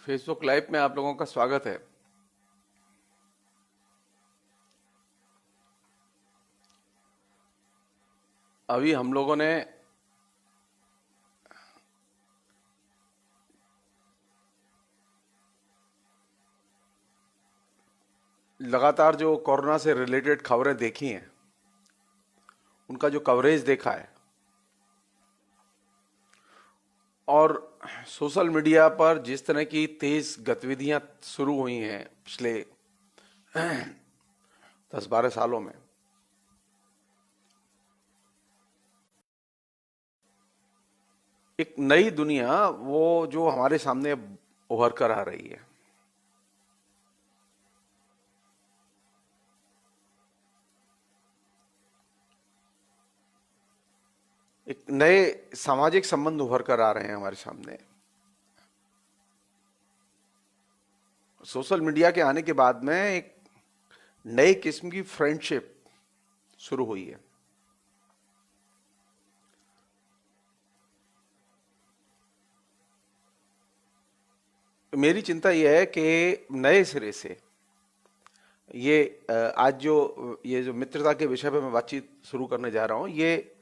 Facebook live में आप लोगों का स्वागत है। अभी हम लोगों ने लगातार जो कोरोना से रिलेटेड खबरें देखी हैं, उनका जो कवरेज देखा है और सोशल मीडिया पर जिस तरह की तेज गतिविधियां शुरू हुई हैं पिछले 10-12 सालों में, एक नई दुनिया वो जो हमारे सामने उभर कर आ रही है। एक नए सामाजिक संबंध उभर कर आ रहे हैं हमारे सामने। सोशल मीडिया के आने के बाद में एक नई किस्म की फ्रेंडशिप शुरू हुई है। मेरी चिंता यह है कि नए सिरे से ये आज जो ये जो मित्रता के विषय पे मैं बातचीत शुरू करने जा रहा हूं, ये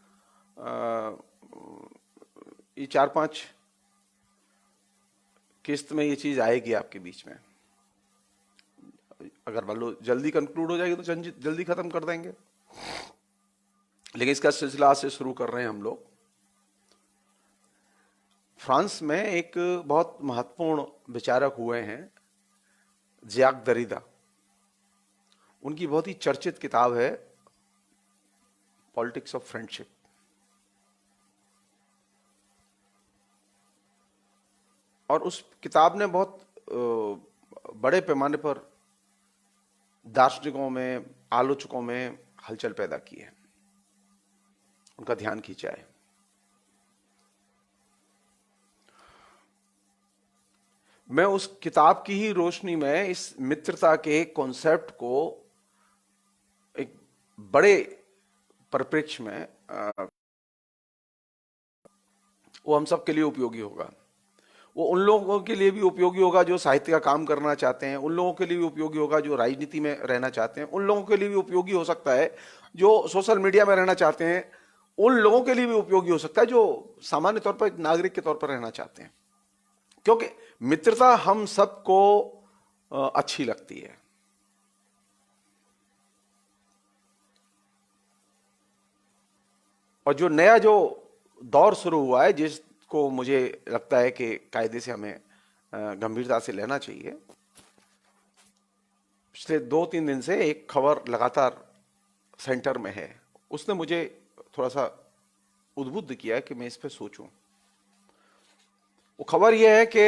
4-5 किस्त में ये चीज आएगी आपके बीच में। अगर मान लो जल्दी कंक्लूड हो जाएगी तो जल्दी खत्म कर देंगे, लेकिन इसका सिलसिला से शुरू कर रहे हैं हम लोग। फ्रांस में एक बहुत महत्वपूर्ण विचारक हुए हैं, ज़्याक दरिदा। उनकी बहुत ही चर्चित किताब है पॉलिटिक्स ऑफ फ्रेंडशिप। और उस किताब ने बहुत बड़े पैमाने पर दार्शनिकों में, आलोचकों में हलचल पैदा की है, उनका ध्यान खींचा है। मैं उस किताब की ही रोशनी में इस मित्रता के कॉन्सेप्ट को एक बड़े परिप्रेक्ष्य में वो हम सब के लिए उपयोगी होगा। वो उन लोगों के लिए भी उपयोगी होगा जो साहित्य का काम करना चाहते हैं, उन लोगों के लिए भी उपयोगी होगा जो राजनीति में रहना चाहते हैं, उन लोगों के लिए भी उपयोगी हो सकता है जो सोशल मीडिया में रहना चाहते हैं, उन लोगों के लिए भी उपयोगी हो सकता है जो सामान्य तौर पर एक नागरिक के तौर पर रहना चाहते हैं। क्योंकि मित्रता हम सबको अच्छी लगती है। और जो नया जो दौर शुरू हुआ है, जिसको मुझे लगता है कि कायदे से हमें गंभीरता से लेना चाहिए। पिछले 2-3 दिन से एक खबर लगातार सेंटर में है, उसने मुझे थोड़ा सा उद्बुद्ध किया है कि मैं इस पर सोचूं। वो खबर यह है कि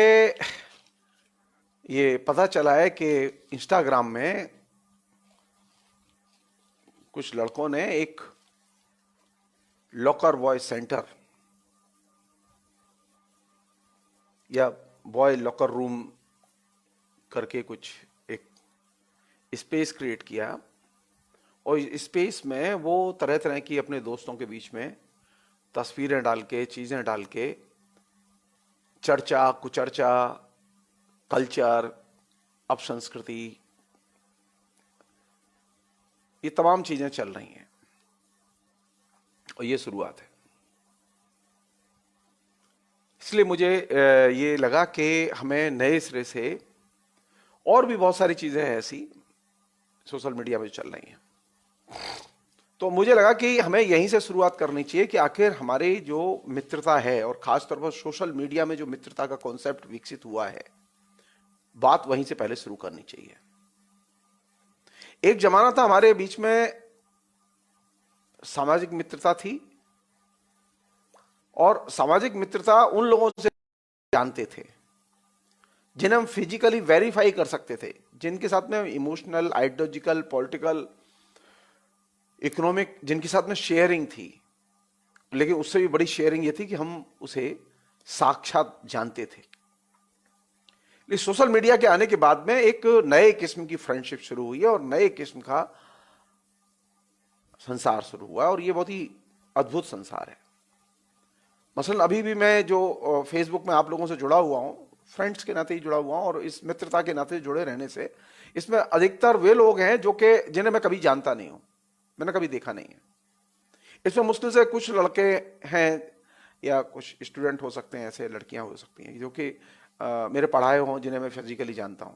ये पता चला है कि इंस्टाग्राम में कुछ लड़कों ने एक लॉकर बॉय सेंटर या बॉय लॉकर रूम करके कुछ एक स्पेस क्रिएट किया, और इस स्पेस में वो तरह तरह की अपने दोस्तों के बीच में तस्वीरें डाल के, चीजें डाल के चर्चा, कुचर्चा, कल्चर, अपसंस्कृति, ये तमाम चीजें चल रही हैं। और ये शुरुआत है। इसलिए मुझे ये लगा कि हमें नए सिरे से, और भी बहुत सारी चीजें हैं ऐसी सोशल मीडिया में चल रही हैं, तो मुझे लगा कि हमें यहीं से शुरुआत करनी चाहिए कि आखिर हमारी जो मित्रता है, और खासतौर पर सोशल मीडिया में जो मित्रता का कॉन्सेप्ट विकसित हुआ है, बात वहीं से पहले शुरू करनी चाहिए। एक जमाना था हमारे बीच में सामाजिक मित्रता थी, और सामाजिक मित्रता उन लोगों से जानते थे जिन्हें हम फिजिकली वेरीफाई कर सकते थे, जिनके साथ में इमोशनल, आइडियोलॉजिकल, पॉलिटिकल, इकोनॉमिक, जिनके साथ में शेयरिंग थी। लेकिन उससे भी बड़ी शेयरिंग ये थी कि हम उसे साक्षात जानते थे। इस सोशल मीडिया के आने के बाद में एक नए किस्म की फ्रेंडशिप शुरू हुई है और नए किस्म का संसार शुरू हुआ है, और ये बहुत ही अद्भुत संसार है। मसलन अभी भी मैं जो फेसबुक में आप लोगों से जुड़ा हुआ हूं, फ्रेंड्स के नाते ही जुड़ा हुआ हूं, और इस मित्रता के नाते जुड़े रहने से इसमें अधिकतर वे लोग हैं जो कि जिन्हें मैं कभी जानता नहीं हूं, मैंने कभी देखा नहीं है। इसमें मुश्किल से कुछ लड़के हैं या कुछ स्टूडेंट हो सकते हैं, ऐसे लड़कियां हो सकती हैं जो कि मेरे पढ़ाए हों, जिन्हें मैं फिजिकली जानता हूं,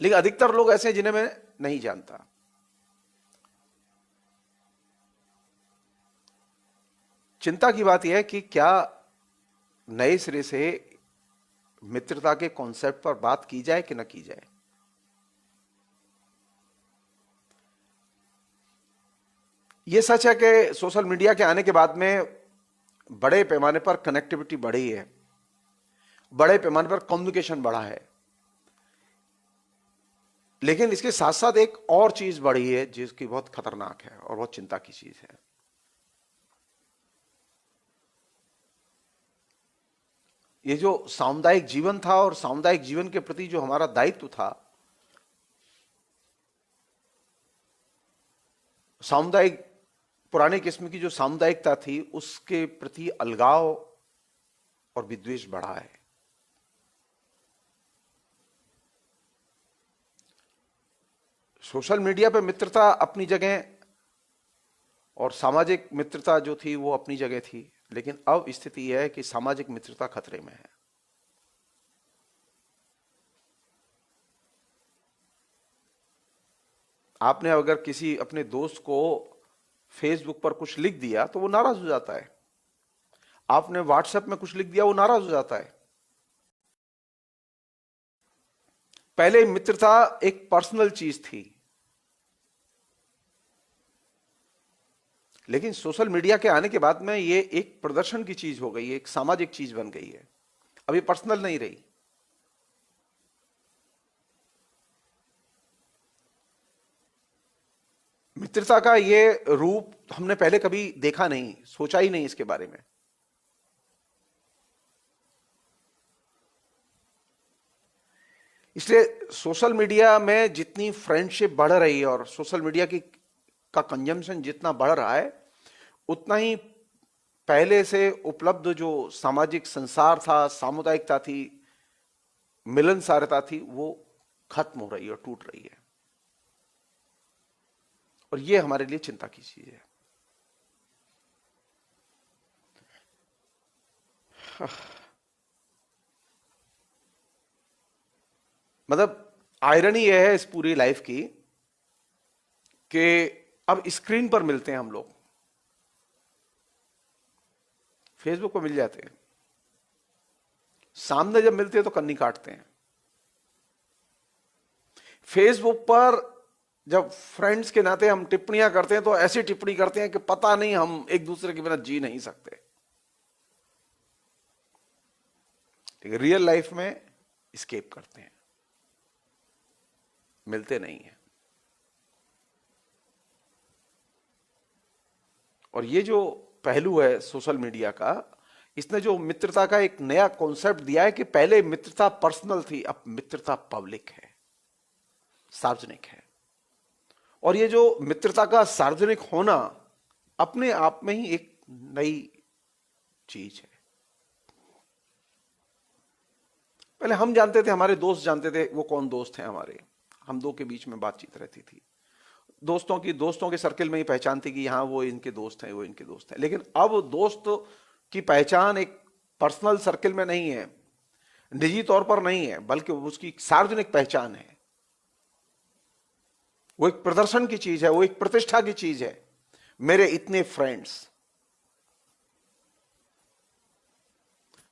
लेकिन अधिकतर लोग ऐसे हैं जिन्हें मैं नहीं जानता। चिंता की बात यह है कि क्या नए सिरे से मित्रता के कॉन्सेप्ट पर बात की जाए कि न की जाए। यह सच है कि सोशल मीडिया के आने के बाद में बड़े पैमाने पर कनेक्टिविटी बढ़ी है, बड़े पैमाने पर कम्युनिकेशन बढ़ा है, लेकिन इसके साथ साथ एक और चीज बढ़ी है जिसकी बहुत खतरनाक है और बहुत चिंता की चीज है। ये जो सामुदायिक जीवन था और सामुदायिक जीवन के प्रति जो हमारा दायित्व था, सामुदायिक पुराने किस्म की जो सामुदायिकता थी, उसके प्रति अलगाव और विद्वेष बढ़ा है। सोशल मीडिया पे मित्रता अपनी जगह और सामाजिक मित्रता जो थी वो अपनी जगह थी, लेकिन अब स्थिति यह है कि सामाजिक मित्रता खतरे में है। आपने अगर किसी अपने दोस्त को फेसबुक पर कुछ लिख दिया तो वो नाराज हो जाता है, आपने व्हाट्सएप में कुछ लिख दिया वो नाराज हो जाता है। पहले मित्रता एक पर्सनल चीज थी, लेकिन सोशल मीडिया के आने के बाद में ये एक प्रदर्शन की चीज हो गई है, एक सामाजिक चीज बन गई है। अब ये पर्सनल नहीं रही। मित्रता का ये रूप हमने पहले कभी देखा नहीं, सोचा ही नहीं इसके बारे में। इसलिए सोशल मीडिया में जितनी फ्रेंडशिप बढ़ रही है और सोशल मीडिया की का कंजम्पशन जितना बढ़ रहा है, उतना ही पहले से उपलब्ध जो सामाजिक संसार था, सामुदायिकता थी, मिलनसारता थी, वो खत्म हो रही है और टूट रही है। और ये हमारे लिए चिंता की चीज है। मतलब आयरनी यह है इस पूरी लाइफ की कि अब स्क्रीन पर मिलते हैं हम लोग, फेसबुक पर मिल जाते हैं, सामने जब मिलते हैं तो कन्नी काटते हैं। फेसबुक पर जब फ्रेंड्स के नाते हम टिप्पणियां करते हैं तो ऐसी टिप्पणी करते हैं कि पता नहीं हम एक दूसरे के बिना जी नहीं सकते। लेकिन रियल लाइफ में स्केप करते हैं, मिलते नहीं हैं। और ये जो पहलू है सोशल मीडिया का, इसने जो मित्रता का एक नया कॉन्सेप्ट दिया है कि पहले मित्रता पर्सनल थी, अब मित्रता पब्लिक है, सार्वजनिक है। और ये जो मित्रता का सार्वजनिक होना अपने आप में ही एक नई चीज है। पहले हम जानते थे, हमारे दोस्त जानते थे वो कौन दोस्त हैं हमारे, हम दो के बीच में बातचीत रहती थी, दोस्तों के सर्किल में ही पहचान थी कि हाँ वो इनके दोस्त हैं, वो इनके दोस्त हैं। लेकिन अब दोस्त की पहचान एक पर्सनल सर्किल में नहीं है, निजी तौर पर नहीं है, बल्कि उसकी सार्वजनिक पहचान है। वो एक प्रदर्शन की चीज है, वो एक प्रतिष्ठा की चीज है, मेरे इतने फ्रेंड्स।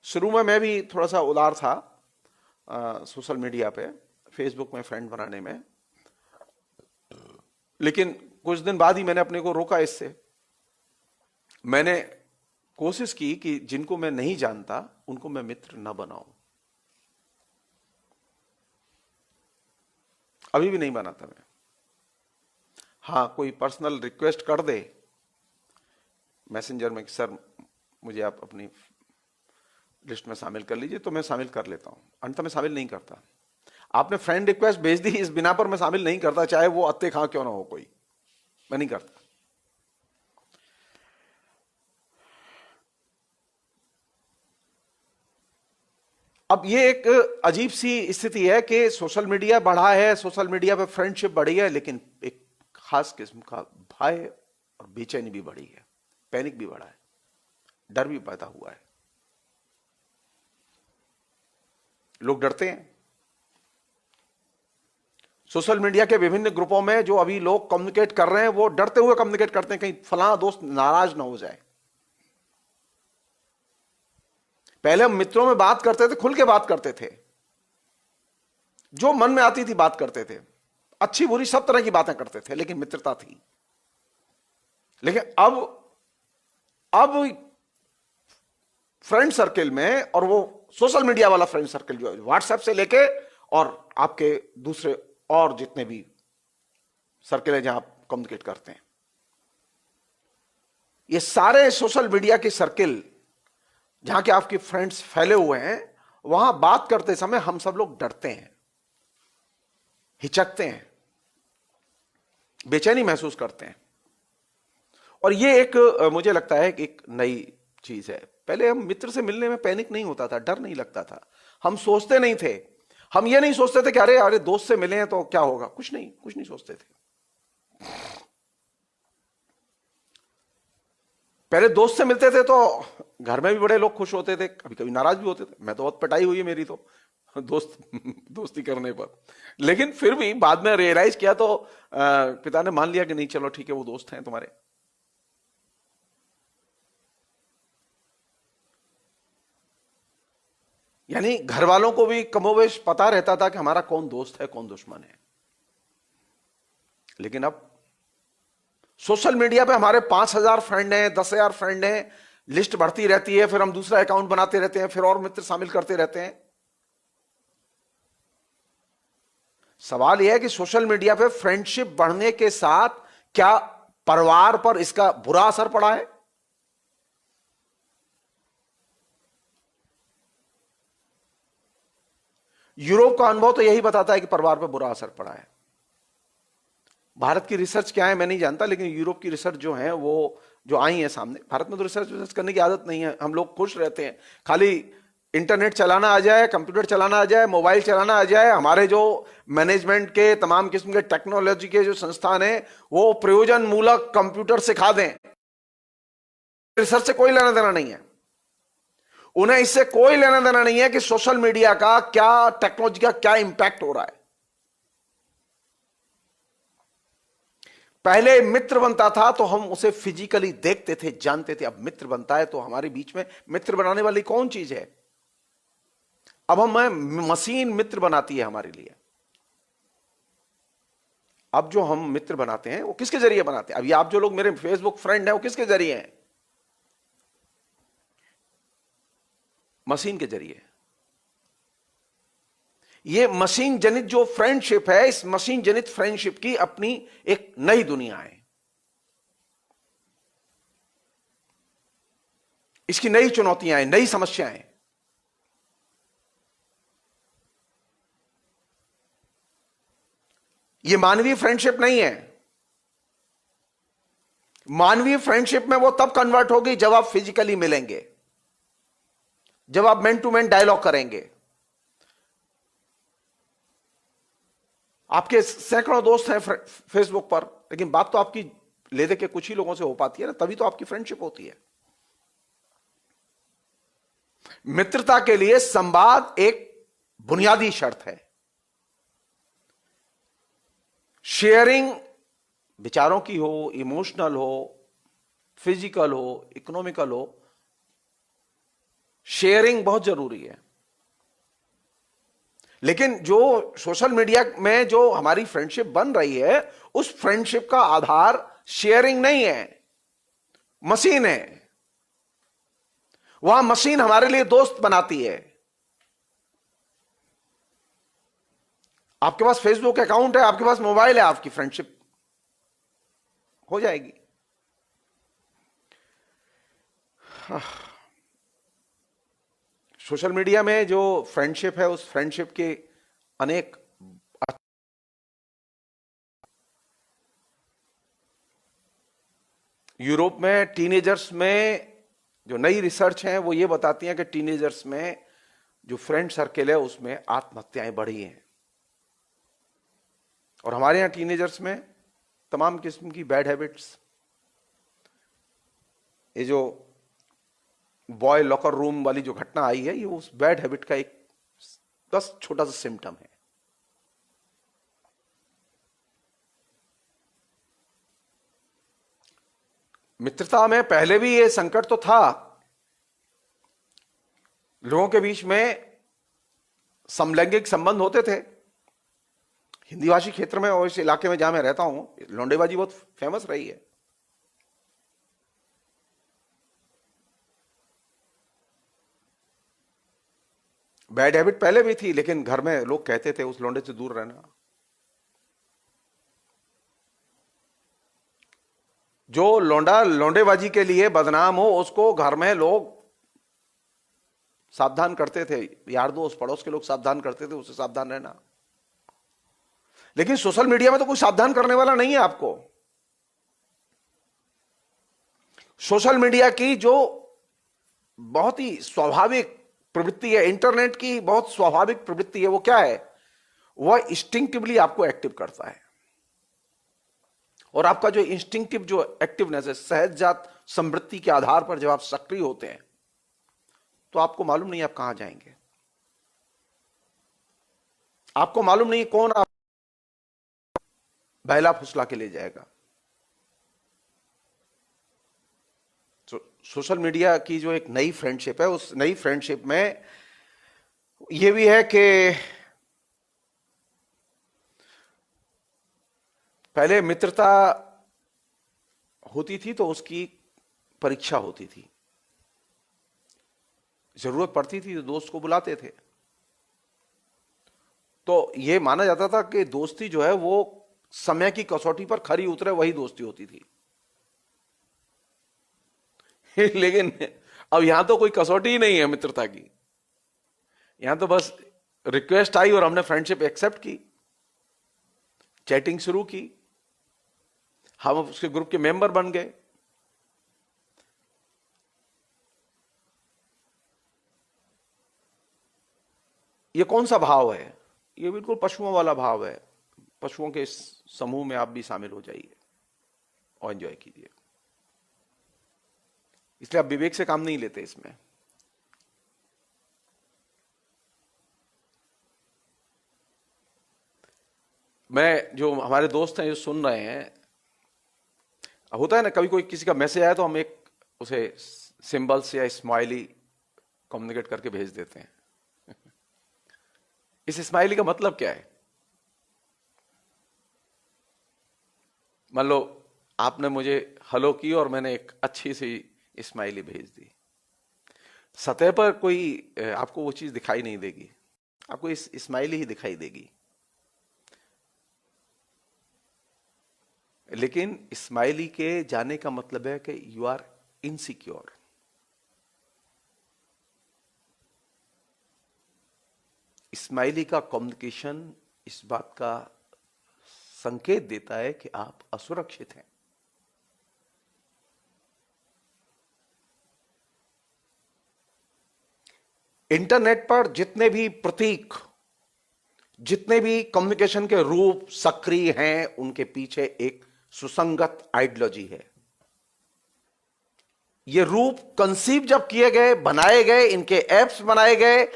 शुरू में मैं भी थोड़ा सा उदार था सोशल मीडिया पे, फेसबुक में फ्रेंड बनाने में, लेकिन कुछ दिन बाद ही मैंने अपने को रोका इससे। मैंने कोशिश की कि जिनको मैं नहीं जानता उनको मैं मित्र न बनाऊं। अभी भी नहीं बनाता मैं। हाँ, कोई पर्सनल रिक्वेस्ट कर दे मैसेंजर में कि सर मुझे आप अपनी लिस्ट में शामिल कर लीजिए, तो मैं शामिल कर लेता हूं, अन्यथा मैं शामिल नहीं करता। आपने फ्रेंड रिक्वेस्ट भेज दी, इस बिना पर मैं शामिल नहीं करता, चाहे वो अत्ते खां क्यों ना हो कोई, मैं नहीं करता। अब ये एक अजीब सी स्थिति है कि सोशल मीडिया बढ़ा है, सोशल मीडिया पे फ्रेंडशिप बढ़ी है, लेकिन एक खास किस्म का भय और बेचैनी भी बढ़ी है, पैनिक भी बढ़ा है, डर भी पैदा हुआ है। लोग डरते हैं। सोशल मीडिया के विभिन्न ग्रुपों में जो अभी लोग कम्युनिकेट कर रहे हैं वो डरते हुए कम्युनिकेट करते हैं, कहीं फलाना दोस्त नाराज ना हो जाए। पहले हम मित्रों में बात करते थे, खुल के बात करते थे, जो मन में आती थी बात करते थे, अच्छी बुरी सब तरह की बातें करते थे, लेकिन मित्रता थी। लेकिन अब फ्रेंड सर्कल में, और वो सोशल मीडिया वाला फ्रेंड सर्कल जो है, व्हाट्सएप से लेके और आपके दूसरे और जितने भी सर्कल है जहां आप कम्युनिकेट करते हैं, ये सारे सोशल मीडिया के सर्कल जहां के आपके फ्रेंड्स फैले हुए हैं, वहां बात करते समय हम सब लोग डरते हैं, हिचकते हैं, बेचैनी महसूस करते हैं। और ये एक मुझे लगता है कि एक नई चीज है। पहले हम मित्र से मिलने में पैनिक नहीं होता था, डर नहीं लगता था, हम सोचते नहीं थे, हम ये नहीं सोचते थे कि अरे अरे दोस्त से मिले हैं तो क्या होगा, कुछ नहीं सोचते थे। पहले दोस्त से मिलते थे तो घर में भी बड़े लोग खुश होते थे, कभी कभी नाराज भी होते थे। मैं तो बहुत पिटाई हुई है मेरी तो दोस्ती करने पर, लेकिन फिर भी बाद में रियलाइज किया तो पिता ने मान लिया कि नहीं चलो ठीक है, वो दोस्त हैं तुम्हारे। यानी घर वालों को भी कमोवेश पता रहता था कि हमारा कौन दोस्त है कौन दुश्मन है। लेकिन अब सोशल मीडिया पे हमारे 5,000 फ्रेंड हैं, 10,000 फ्रेंड हैं, लिस्ट बढ़ती रहती है, फिर हम दूसरा अकाउंट बनाते रहते हैं, फिर और मित्र शामिल करते रहते हैं। सवाल यह है कि सोशल मीडिया पे फ्रेंडशिप बढ़ने के साथ क्या परिवार पर इसका बुरा असर पड़ा है? यूरोप का अनुभव तो यही बताता है कि परिवार पर बुरा असर पड़ा है। भारत की रिसर्च क्या है मैं नहीं जानता, लेकिन यूरोप की रिसर्च जो है वो जो आई है सामने, भारत में तो रिसर्च करने की आदत नहीं है, हम लोग खुश रहते हैं, खाली इंटरनेट चलाना आ जाए, कंप्यूटर चलाना आ जाए, मोबाइल चलाना आ जाए, हमारे जो मैनेजमेंट के तमाम किस्म के टेक्नोलॉजी के जो संस्थान है वो प्रयोजन मूलक कंप्यूटर सिखा दें। रिसर्च से कोई लेना देना नहीं है, उन्हें इससे कोई लेना देना नहीं है कि सोशल मीडिया का क्या, टेक्नोलॉजी का क्या इंपैक्ट हो रहा है। पहले मित्र बनता था तो हम उसे फिजिकली देखते थे, जानते थे। अब मित्र बनता है तो हमारे बीच में मित्र बनाने वाली कौन चीज है? अब हम मशीन मित्र बनाती है हमारे लिए। अब जो हम मित्र बनाते हैं वो किसके जरिए बनाते हैं? अभी आप जो लोग मेरे फेसबुक फ्रेंड हैं वो किसके जरिए हैं? मशीन के जरिए। ये मशीन जनित जो फ्रेंडशिप है, इस मशीन जनित फ्रेंडशिप की अपनी एक नई दुनिया है, इसकी नई चुनौतियां हैं, नई समस्याएं हैं। ये मानवीय फ्रेंडशिप नहीं है। मानवीय फ्रेंडशिप में वो तब कन्वर्ट होगी जब आप फिजिकली मिलेंगे, जब आप मैन टू मैन डायलॉग करेंगे। आपके सैकड़ों दोस्त हैं फेसबुक पर, लेकिन बात तो आपकी ले दे के कुछ ही लोगों से हो पाती है ना, तभी तो आपकी फ्रेंडशिप होती है। मित्रता के लिए संवाद एक बुनियादी शर्त है। शेयरिंग विचारों की हो, इमोशनल हो, फिजिकल हो, इकोनॉमिकल हो, शेयरिंग बहुत जरूरी है। लेकिन जो सोशल मीडिया में जो हमारी फ्रेंडशिप बन रही है, उस फ्रेंडशिप का आधार शेयरिंग नहीं है, मशीन है। वहां मशीन हमारे लिए दोस्त बनाती है। आपके पास फेसबुक अकाउंट है, आपके पास मोबाइल है, आपकी फ्रेंडशिप हो जाएगी। सोशल मीडिया में जो फ्रेंडशिप है, उस फ्रेंडशिप के अनेक, यूरोप में टीनेजर्स में जो नई रिसर्च है वो ये बताती है कि टीनेजर्स में जो फ्रेंड सर्किल है उसमें आत्महत्याएं बढ़ी हैं। और हमारे यहां टीनेजर्स में तमाम किस्म की बैड हैबिट्स, ये जो बॉय लॉकर रूम वाली जो घटना आई है, ये उस बैड हैबिट का एक बस छोटा सा सिम्टम है। मित्रता में पहले भी ये संकट तो था, लोगों के बीच में समलैंगिक संबंध होते थे। हिंदी भाषी क्षेत्र में और इस इलाके में जहां मैं रहता हूं, लौंडेबाजी बहुत फेमस रही है। बैड हैबिट पहले भी थी, लेकिन घर में लोग कहते थे उस लौंडे से दूर रहना। जो लौंडा लौंडेबाजी के लिए बदनाम हो, उसको घर में लोग सावधान करते थे, यार दोस्त पड़ोस के लोग सावधान करते थे, उससे सावधान रहना। लेकिन सोशल मीडिया में तो कोई सावधान करने वाला नहीं है आपको। सोशल मीडिया की जो बहुत ही स्वाभाविक प्रवृत्ति है, इंटरनेट की बहुत स्वाभाविक प्रवृत्ति है, वो क्या है? वह इंस्टिंक्टिवली आपको एक्टिव करता है। और आपका जो इंस्टिंक्टिव जो एक्टिवनेस है, सहजजात समृद्धि के आधार पर जब आप सक्रिय होते हैं, तो आपको मालूम नहीं आप कहां जाएंगे। आपको मालूम नहीं कौन आप बहला फुसला के ले जाएगा। सोशल मीडिया की जो एक नई फ्रेंडशिप है, उस नई फ्रेंडशिप में यह भी है कि पहले मित्रता होती थी तो उसकी परीक्षा होती थी, जरूरत पड़ती थी तो दोस्त को बुलाते थे। तो यह माना जाता था कि दोस्ती जो है वो समय की कसौटी पर खरी उतरे, वही दोस्ती होती थी। लेकिन अब यहां तो कोई कसौटी ही नहीं है मित्रता की। यहां तो बस रिक्वेस्ट आई और हमने फ्रेंडशिप एक्सेप्ट की, चैटिंग शुरू की, हम उसके ग्रुप के मेंबर बन गए। ये कौन सा भाव है? ये बिल्कुल पशुओं वाला भाव है। पशुओं के इस समूह में आप भी शामिल हो जाइए और एंजॉय कीजिए। इसलिए आप विवेक से काम नहीं लेते इसमें। मैं, जो हमारे दोस्त हैं जो सुन रहे हैं, होता है ना कभी कोई किसी का मैसेज आया तो हम एक उसे सिंबल्स या स्माइली कम्युनिकेट करके भेज देते हैं। इस स्माइली का मतलब क्या है? मान लो आपने मुझे हेलो की और मैंने एक अच्छी सी स्माइली भेज दी। सतह पर कोई आपको वो चीज दिखाई नहीं देगी, आपको इस स्माइली ही दिखाई देगी। लेकिन स्माइली के जाने का मतलब है कि यू आर इनसिक्योर। स्माइली का कम्युनिकेशन इस बात का संकेत देता है कि आप असुरक्षित हैं। इंटरनेट पर जितने भी प्रतीक, जितने भी कम्युनिकेशन के रूप सक्रिय हैं, उनके पीछे एक सुसंगत आइडियोलॉजी है। ये रूप कंसीव जब किए गए, बनाए गए, इनके एप्स बनाए गए,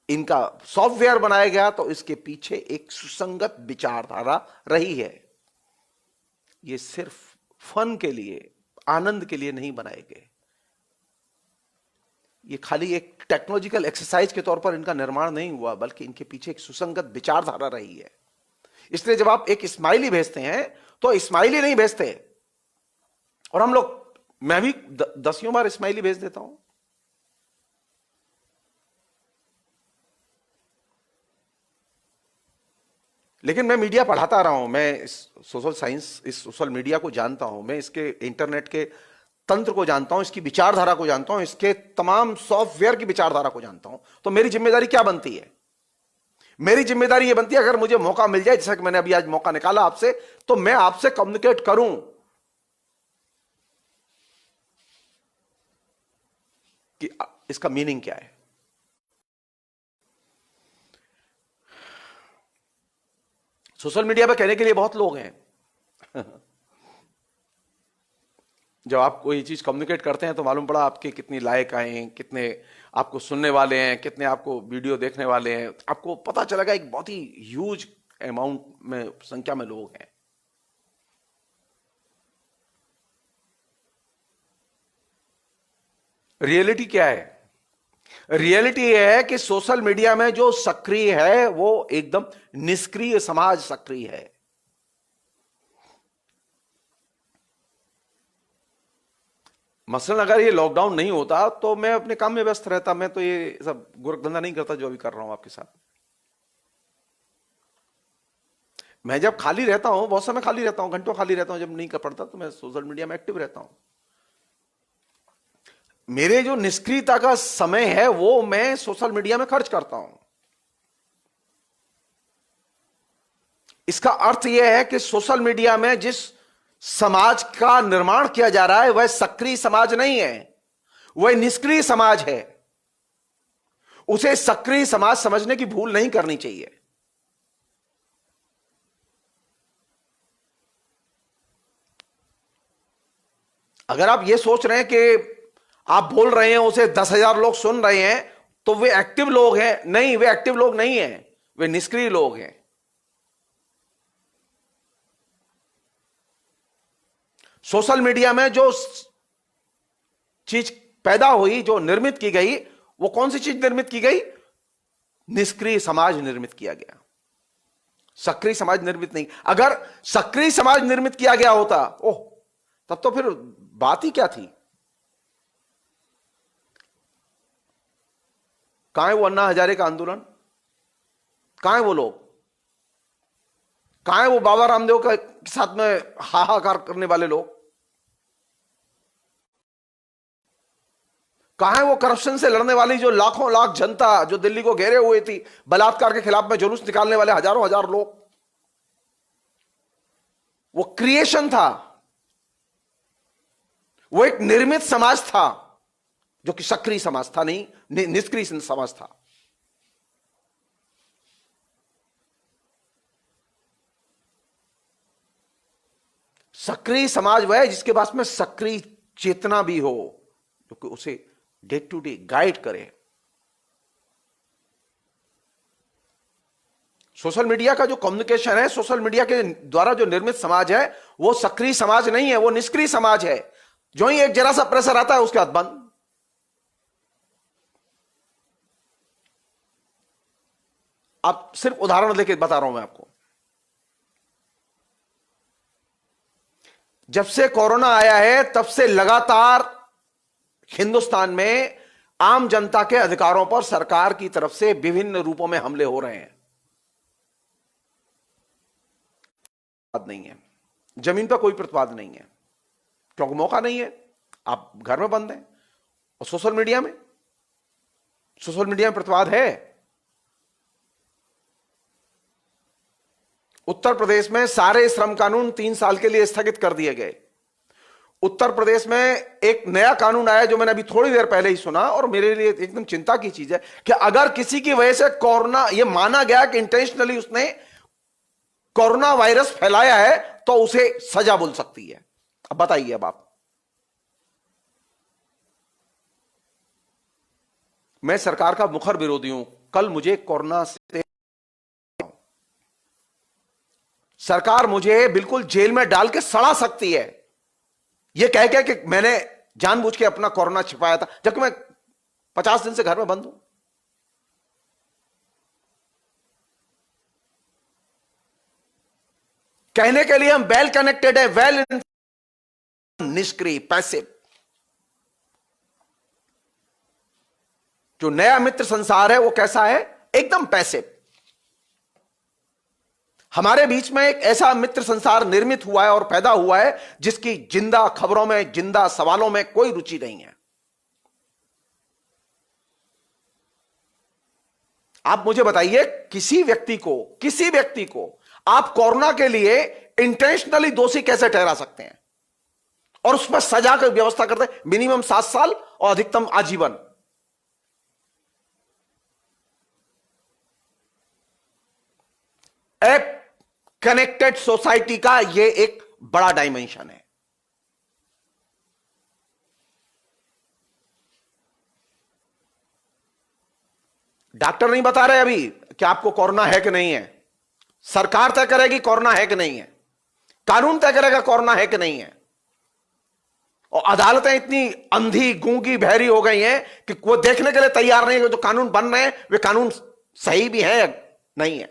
इनका सॉफ्टवेयर बनाया गया, तो इसके पीछे एक सुसंगत विचारधारा रही है। ये सिर्फ फन के लिए, आनंद के लिए नहीं बनाए गए। ये खाली एक टेक्नोलॉजिकल एक्सरसाइज के तौर पर इनका निर्माण नहीं हुआ, बल्कि इनके पीछे एक सुसंगत विचारधारा रही है। इसलिए जब आप एक स्माइली भेजते हैं तो स्माइली नहीं भेजते। और हम लोग, मैं भी दसियों बार स्माइली भेज देता हूं। लेकिन मैं मीडिया पढ़ाता रहा हूं, मैं इस सोशल साइंस, इस सोशल मीडिया को जानता हूं, मैं इसके इंटरनेट के तंत्र को जानता हूं, इसकी विचारधारा को जानता हूं, इसके तमाम सॉफ्टवेयर की विचारधारा को जानता हूं। तो मेरी जिम्मेदारी क्या बनती है? मेरी जिम्मेदारी यह बनती है, अगर मुझे मौका मिल जाए, जैसा कि मैंने अभी आज मौका निकाला आपसे, तो मैं आपसे कम्युनिकेट करूं कि इसका मीनिंग क्या है। सोशल मीडिया पे कहने के लिए बहुत लोग हैं। जब आप कोई चीज कम्युनिकेट करते हैं तो मालूम पड़ा आपके कितनी लाइक आए हैं, कितने आपको सुनने वाले हैं, कितने आपको वीडियो देखने वाले हैं। आपको पता चलेगा एक बहुत ही ह्यूज अमाउंट में, संख्या में लोग हैं। रियलिटी क्या है? रियलिटी यह है कि सोशल मीडिया में जो सक्रिय है वो एकदम निष्क्रिय समाज सक्रिय है। मसलन अगर ये लॉकडाउन नहीं होता तो मैं अपने काम में व्यस्त रहता, मैं तो ये सब गोरखधंधा नहीं करता जो अभी कर रहा हूं आपके साथ। मैं जब खाली रहता हूं, बहुत समय खाली रहता हूं, घंटों खाली रहता हूं, जब नहीं कर पड़ता तो मैं सोशल मीडिया में एक्टिव रहता हूं। मेरे जो निष्क्रियता का समय है वो मैं सोशल मीडिया में खर्च करता हूं। इसका अर्थ यह है कि सोशल मीडिया में जिस समाज का निर्माण किया जा रहा है वह सक्रिय समाज नहीं है, वह निष्क्रिय समाज है। उसे सक्रिय समाज समझने की भूल नहीं करनी चाहिए। अगर आप यह सोच रहे हैं कि आप बोल रहे हैं उसे 10,000 लोग सुन रहे हैं तो वे एक्टिव लोग हैं, नहीं, वे एक्टिव लोग नहीं हैं, वे निष्क्रिय लोग हैं। सोशल मीडिया में जो चीज पैदा हुई, जो निर्मित की गई, वो कौन सी चीज निर्मित की गई? निष्क्रिय समाज निर्मित किया गया, सक्रिय समाज निर्मित नहीं। अगर सक्रिय समाज निर्मित किया गया होता, ओह, तब तो फिर बात ही क्या थी। कहां है वो अन्ना हजारे का आंदोलन? कहां है वो लोग? कहां है वो बाबा रामदेव के साथ में हाहाकार करने वाले लोग? कहां है वो करप्शन से लड़ने वाली जो लाखों लाख जनता जो दिल्ली को घेरे हुए थी, बलात्कार के खिलाफ में जुलूस निकालने वाले हजारों हजार लोग? वो क्रिएशन था, वो एक निर्मित समाज था जो कि सक्रिय समाज था नहीं, निष्क्रिय समाज था। सक्रिय समाज वह है जिसके पास में सक्रिय चेतना भी हो, जो कि उसे डे टू डे गाइड करे। सोशल मीडिया का जो कम्युनिकेशन है, सोशल मीडिया के द्वारा जो निर्मित समाज है, वो सक्रिय समाज नहीं है, वो निष्क्रिय समाज है। जो ही एक जरा सा प्रेशर आता है उसके बाद बंद। अब सिर्फ उदाहरण लेके बता रहा हूं मैं आपको। जब से कोरोना आया है तब से लगातार हिंदुस्तान में आम जनता के अधिकारों पर सरकार की तरफ से विभिन्न रूपों में हमले हो रहे हैं। नहीं है, जमीन पर कोई प्रतिवाद नहीं है, क्योंकि मौका नहीं है, आप घर में बंद हैं। और सोशल मीडिया में प्रतिवाद है। उत्तर प्रदेश में सारे श्रम कानून 3 साल के लिए स्थगित कर दिए गए। उत्तर प्रदेश में एक नया कानून आया जो मैंने अभी थोड़ी देर पहले ही सुना और मेरे लिए एकदम चिंता की चीज है कि अगर किसी की वजह से कोरोना, यह माना गया कि इंटेंशनली उसने कोरोना वायरस फैलाया है, तो उसे सजा मिल सकती है। अब बताइए, अब आप, मैं सरकार का मुखर विरोधी हूं। कल मुझे कोरोना से सरकार मुझे बिल्कुल जेल में डाल के सड़ा सकती है, यह कह के कि मैंने जानबूझ के अपना कोरोना छिपाया था, जबकि मैं 50 दिन से घर में बंद हूं। कहने के लिए हम वेल कनेक्टेड है, वेल निष्क्रिय, पैसिव। जो नया मित्र संसार है वो कैसा है? एकदम पैसिव। हमारे बीच में एक ऐसा मित्र संसार निर्मित हुआ है और पैदा हुआ है जिसकी जिंदा खबरों में, जिंदा सवालों में कोई रुचि नहीं है। आप मुझे बताइए, किसी व्यक्ति को आप कोरोना के लिए इंटेंशनली दोषी कैसे ठहरा सकते हैं और उस पर सजा की व्यवस्था करते हैं? मिनिमम 7 साल और अधिकतम आजीवन। कनेक्टेड सोसाइटी का यह एक बड़ा डायमेंशन है। डॉक्टर नहीं बता रहे अभी कि आपको कोरोना है कि नहीं है, सरकार तय करेगी कोरोना है कि नहीं है, कानून तय करेगा कोरोना है कि नहीं है। और अदालतें इतनी अंधी गूंगी बहरी हो गई हैं कि वो देखने के लिए तैयार नहीं है कि जो कानून बन रहे हैं वे कानून सही भी है या नहीं है।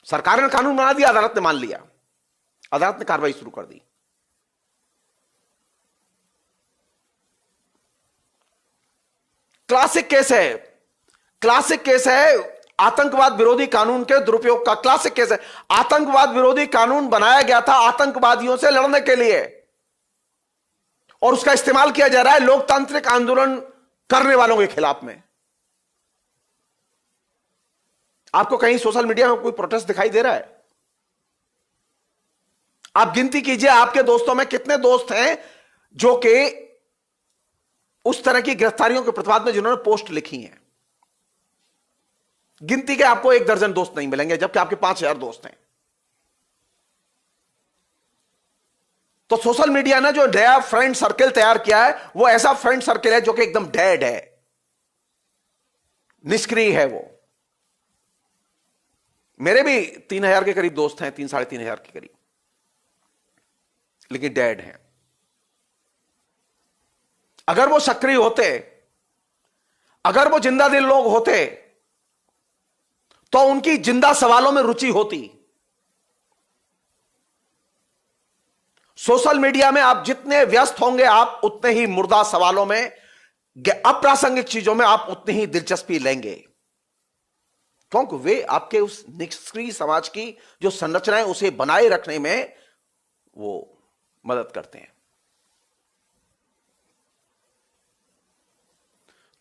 सरकार ने कानून बना दिया, अदालत ने मान लिया, अदालत ने कार्रवाई शुरू कर दी। क्लासिक केस है, क्लासिक केस है आतंकवाद विरोधी कानून के दुरुपयोग का। क्लासिक केस है। आतंकवाद विरोधी कानून बनाया गया था आतंकवादियों से लड़ने के लिए और उसका इस्तेमाल किया जा रहा है लोकतांत्रिक आंदोलन करने वालों के खिलाफ में। आपको कहीं सोशल मीडिया में कोई प्रोटेस्ट दिखाई दे रहा है? आप गिनती कीजिए आपके दोस्तों में कितने दोस्त हैं जो कि उस तरह की गिरफ्तारियों के प्रतिवाद में जिन्होंने पोस्ट लिखी हैं। गिनती के आपको 1 दर्जन दोस्त नहीं मिलेंगे, जबकि आपके 5,000 दोस्त हैं। तो सोशल मीडिया ने जो नया फ्रेंड सर्कल तैयार किया है वो ऐसा फ्रेंड सर्कल है जो कि एकदम डेड है, निष्क्रिय है। वो मेरे भी 3,000 के करीब दोस्त हैं, 3 साढ़े 3,000 के करीब, लेकिन डेड हैं। अगर वो सक्रिय होते, अगर वो जिंदा दिल लोग होते तो उनकी जिंदा सवालों में रुचि होती। सोशल मीडिया में आप जितने व्यस्त होंगे आप उतने ही मुर्दा सवालों में, अप्रासंगिक चीजों में आप उतनी ही दिलचस्पी लेंगे, क्योंकि वे आपके उस निष्क्रिय समाज की जो संरचना है उसे बनाए रखने में वो मदद करते हैं।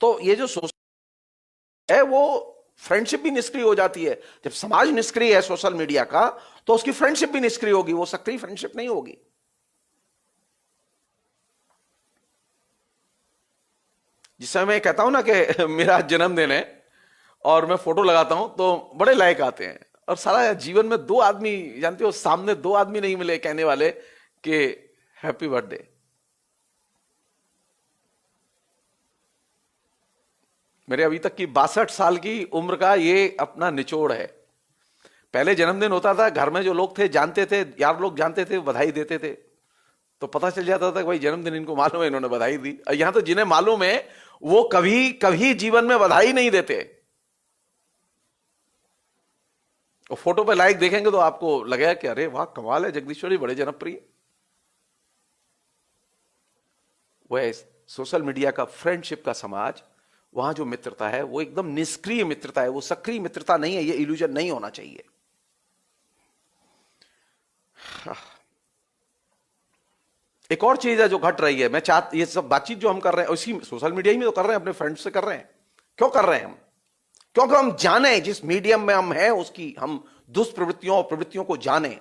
तो ये जो सोशल है वो फ्रेंडशिप भी निष्क्रिय हो जाती है। जब समाज निष्क्रिय है सोशल मीडिया का तो उसकी फ्रेंडशिप भी निष्क्रिय होगी, वो सक्रिय फ्रेंडशिप नहीं होगी। जिस समय मैं कहता हूं ना कि मेरा जन्मदिन है और मैं फोटो लगाता हूं तो बड़े लाइक आते हैं, और सारा जीवन में 2 आदमी, जानते हो, सामने 2 आदमी नहीं मिले कहने वाले कि हैप्पी बर्थडे। मेरे अभी तक की 62 साल की उम्र का ये अपना निचोड़ है। पहले जन्मदिन होता था, घर में जो लोग थे जानते थे, यार लोग जानते थे, बधाई देते थे, तो पता चल जाता था कि भाई जन्मदिन इनको मालूम है, इन्होंने बधाई दी। और यहां तो जिन्हें मालूम है वो कभी कभी जीवन में बधाई नहीं देते। और फोटो पे लाइक देखेंगे तो आपको लगेगा कि अरे वाह कमाल है, जगदीश्वरी बड़े जनप्रिय। वह सोशल मीडिया का फ्रेंडशिप का समाज, वहां जो मित्रता है वो एकदम निष्क्रिय मित्रता है, वो सक्रिय मित्रता नहीं है। ये इल्यूजन नहीं होना चाहिए। एक और चीज है जो घट रही है, मैं चाहता, ये सब बातचीत जो हम कर रहे हैं उसी सोशल मीडिया ही में तो कर रहे हैं, अपने फ्रेंड्स से कर रहे हैं। क्यों कर रहे हैं हम? क्योंकि हम जाने जिस मीडियम में हम हैं उसकी, हम दुष्प्रवृत्तियों और प्रवृत्तियों को जाने।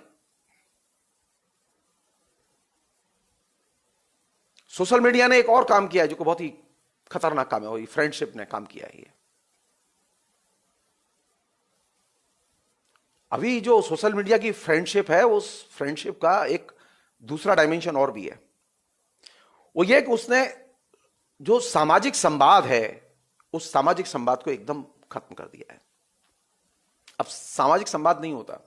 सोशल मीडिया ने एक और काम किया है जो कि बहुत ही खतरनाक काम है, वही फ्रेंडशिप ने काम किया है। ये अभी जो सोशल मीडिया की फ्रेंडशिप है, उस फ्रेंडशिप का एक दूसरा डायमेंशन और भी है। वो ये कि उसने जो सामाजिक संवाद है उस सामाजिक संवाद को एकदम खत्म कर दिया है। अब सामाजिक संवाद नहीं होता।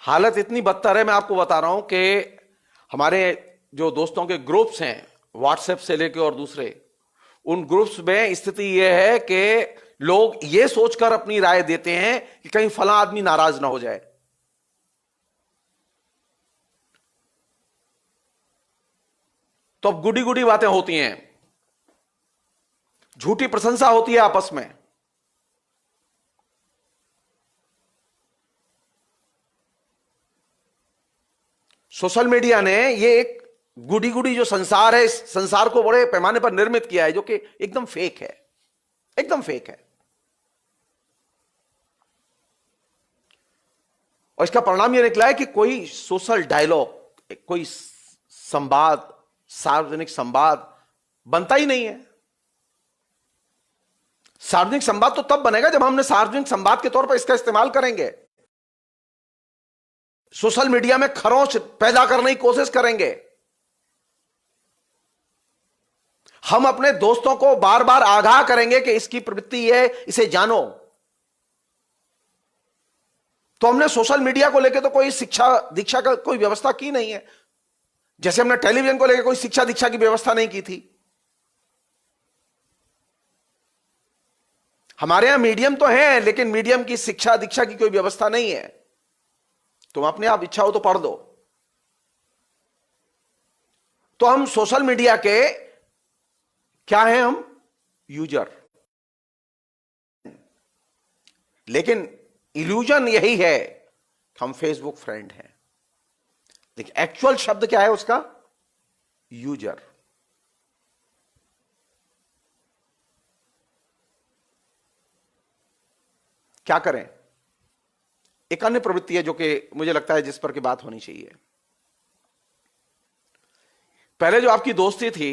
हालत इतनी बदतर है, मैं आपको बता रहा हूं कि हमारे जो दोस्तों के ग्रुप्स हैं व्हाट्सएप से लेकर और दूसरे, उन ग्रुप्स में स्थिति यह है कि लोग ये सोचकर अपनी राय देते हैं कि कहीं फला आदमी नाराज ना हो जाए। तो अब गुडी गुडी बातें होती हैं, झूठी प्रशंसा होती है आपस में। सोशल मीडिया ने ये एक गुडी गुडी जो संसार है, इस संसार को बड़े पैमाने पर निर्मित किया है जो कि एकदम फेक है, एकदम फेक है। और इसका परिणाम यह निकला है कि कोई सोशल डायलॉग, कोई संवाद, सार्वजनिक संवाद बनता ही नहीं है। सार्वजनिक संवाद तो तब बनेगा जब हमने सार्वजनिक संवाद के तौर पर इसका इस्तेमाल करेंगे, सोशल मीडिया में खरोंच पैदा करने की कोशिश करेंगे, हम अपने दोस्तों को बार बार आगाह करेंगे कि इसकी प्रवृत्ति है, इसे जानो। तो हमने सोशल मीडिया को लेकर तो कोई शिक्षा दीक्षा का कोई व्यवस्था की नहीं है, जैसे हमने टेलीविजन को लेकर कोई शिक्षा दीक्षा की व्यवस्था नहीं की थी। हमारे यहां मीडियम तो है, लेकिन मीडियम की शिक्षा दीक्षा की कोई व्यवस्था नहीं है। तुम अपने आप इच्छा हो तो पढ़ दो। तो हम सोशल मीडिया के क्या हैं? हम यूजर। लेकिन इल्यूजन यही है कि हम फेसबुक फ्रेंड हैं, लेकिन एक्चुअल शब्द क्या है उसका? यूजर। क्या करें? एक अन्य प्रवृत्ति है जो कि मुझे लगता है जिस पर की बात होनी चाहिए। पहले जो आपकी दोस्ती थी,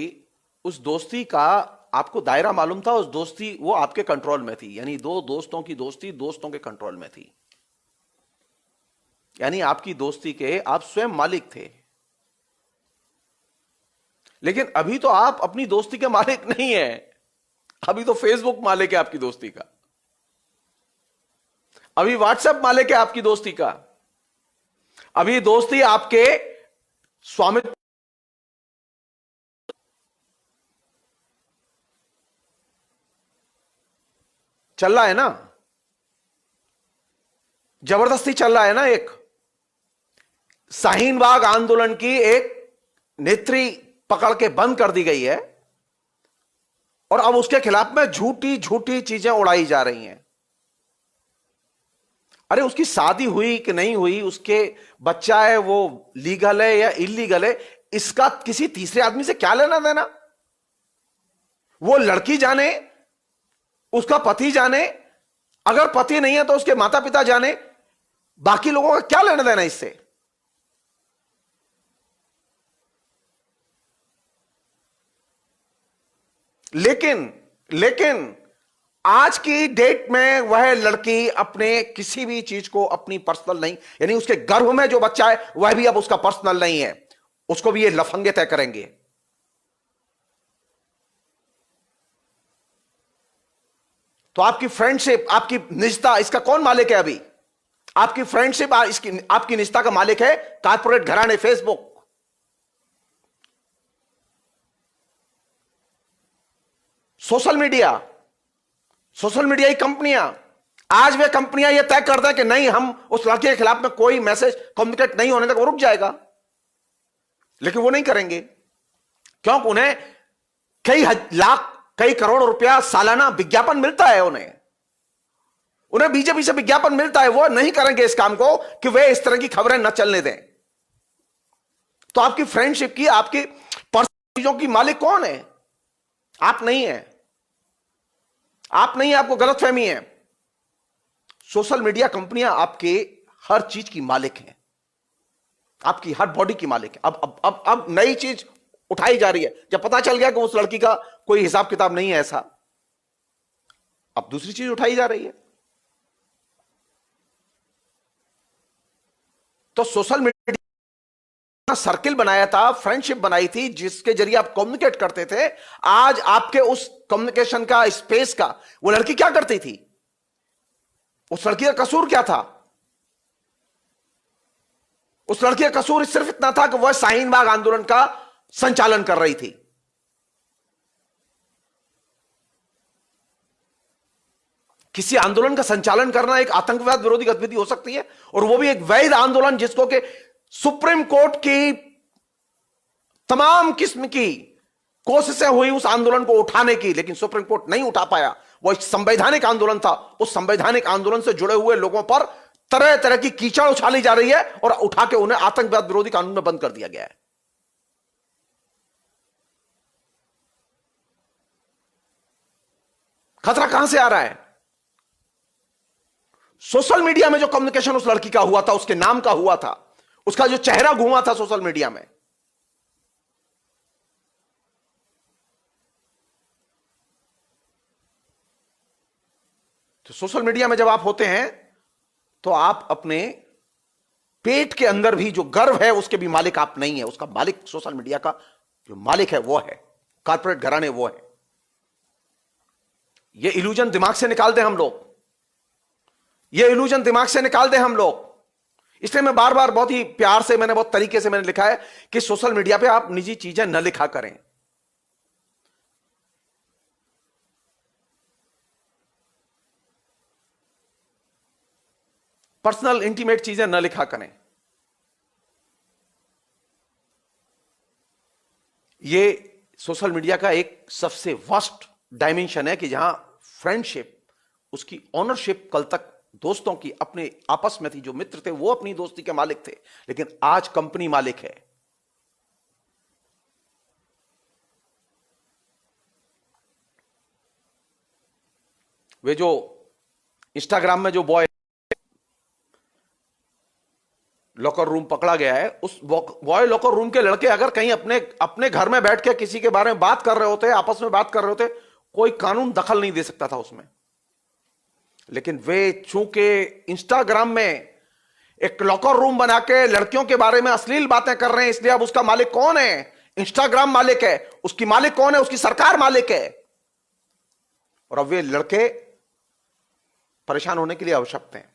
उस दोस्ती का आपको दायरा मालूम था, उस दोस्ती वो आपके कंट्रोल में थी। यानी दो दोस्तों की दोस्ती दोस्तों के कंट्रोल में थी, यानी आपकी दोस्ती के आप स्वयं मालिक थे। लेकिन अभी तो आप अपनी दोस्ती के मालिक नहीं है, अभी तो फेसबुक मालिक है आपकी दोस्ती का, अभी व्हाट्सएप मालिक है आपकी दोस्ती का, अभी दोस्ती आपके स्वामित्व। चल रहा है ना, जबरदस्ती चल रहा है ना। एक शाहीन बाग आंदोलन की एक नेत्री पकड़ के बंद कर दी गई है, और अब उसके खिलाफ में झूठी झूठी चीजें उड़ाई जा रही हैं। अरे उसकी शादी हुई कि नहीं हुई, उसके बच्चा है, वो लीगल है या इलीगल है, इसका किसी तीसरे आदमी से क्या लेना देना? वो लड़की जाने, उसका पति जाने, अगर पति नहीं है तो उसके माता पिता जाने, बाकी लोगों का क्या लेना देना इससे? लेकिन आज की डेट में वह लड़की अपने किसी भी चीज को अपनी पर्सनल नहीं, यानी उसके गर्भ में जो बच्चा है वह भी अब उसका पर्सनल नहीं है, उसको भी ये लफंगे तय करेंगे। तो आपकी फ्रेंडशिप, आपकी निजता, इसका कौन मालिक है? अभी आपकी फ्रेंडशिप, इसकी आपकी निजता का मालिक है कारपोरेट घराने फेसबुक। सोशल मीडिया की कंपनियां, आज वे कंपनियां ये तय कर दें कि नहीं, हम उस लड़के के खिलाफ में कोई मैसेज कम्युनिकेट नहीं होने तक वो रुक जाएगा, लेकिन वो नहीं करेंगे। क्योंकि उन्हें कई लाख, कई करोड़ रुपया सालाना विज्ञापन मिलता है, उन्हें बीजेपी से विज्ञापन मिलता है। वो नहीं करेंगे इस काम को कि वे इस तरह की खबरें न चलने दें। तो आपकी फ्रेंडशिप की, आपकी पर्सनल चीजों की मालिक कौन है? आप नहीं है, आप नहीं है, आपको गलतफहमी है। सोशल मीडिया कंपनियां आपके हर चीज की मालिक हैं, आपकी हर बॉडी की मालिक है। अब नई चीज उठाई जा रही है, जब पता चल गया कि उस लड़की का कोई हिसाब किताब नहीं है ऐसा, अब दूसरी चीज उठाई जा रही है। तो सोशल मीडिया सर्किल बनाया था, फ्रेंडशिप बनाई थी, जिसके जरिए आप कम्युनिकेट करते थे। आज आपके उस कम्युनिकेशन का, स्पेस का, वो लड़की क्या करती थी? उस लड़की का कसूर क्या था? उस लड़की का कसूर सिर्फ इतना था कि वह शाहीन बाग आंदोलन का संचालन कर रही थी। किसी आंदोलन का संचालन करना एक आतंकवाद विरोधी गतिविधि हो सकती है, और वो भी एक वैध आंदोलन जिसको कि सुप्रीम कोर्ट की तमाम किस्म की कोशिशें हुई उस आंदोलन को उठाने की, लेकिन सुप्रीम कोर्ट नहीं उठा पाया। वो एक संवैधानिक आंदोलन था। उस संवैधानिक आंदोलन से जुड़े हुए लोगों पर तरह तरह की कीचड़ उछाली जा रही है, और उठा के उन्हें आतंकवाद विरोधी कानून में बंद कर दिया गया है। खतरा कहां से आ रहा है? सोशल मीडिया में जो कम्युनिकेशन उस लड़की का हुआ था, उसके नाम का हुआ था, उसका जो चेहरा घूमा था सोशल मीडिया में, तो सोशल मीडिया में जब आप होते हैं तो आप अपने पेट के अंदर भी जो गर्व है उसके भी मालिक आप नहीं है, उसका मालिक सोशल मीडिया का जो मालिक है वो है कॉर्पोरेट घराने, वो है। ये इल्यूजन दिमाग से निकाल दें हम लोग, ये इल्यूजन दिमाग से निकाल दें हम लोग। इसलिए मैं बार बार बहुत ही प्यार से, मैंने बहुत तरीके से मैंने लिखा है कि सोशल मीडिया पे आप निजी चीजें न लिखा करें। पर्सनल इंटीमेट चीजें न लिखा करें। ये सोशल मीडिया का एक सबसे वर्स्ट डायमेंशन है कि जहां फ्रेंडशिप, उसकी ऑनरशिप कल तक दोस्तों की अपने आपस में थी, जो मित्र थे वो अपनी दोस्ती के मालिक थे, लेकिन आज कंपनी मालिक है। वे जो इंस्टाग्राम में जो बॉय लॉकर रूम पकड़ा गया है, उस बॉय लॉकर रूम के लड़के अगर कहीं अपने अपने घर में बैठ के किसी के बारे में बात कर रहे होते, आपस में बात कर रहे होते, कोई कानून दखल नहीं दे सकता था उसमें। लेकिन वे चूंकि इंस्टाग्राम में एक लॉकर रूम बना के लड़कियों के बारे में अश्लील बातें कर रहे हैं, इसलिए अब उसका मालिक कौन है? इंस्टाग्राम मालिक है। उसकी मालिक कौन है? उसकी सरकार मालिक है। और अब वे लड़के परेशान होने के लिए आवश्यक हैं।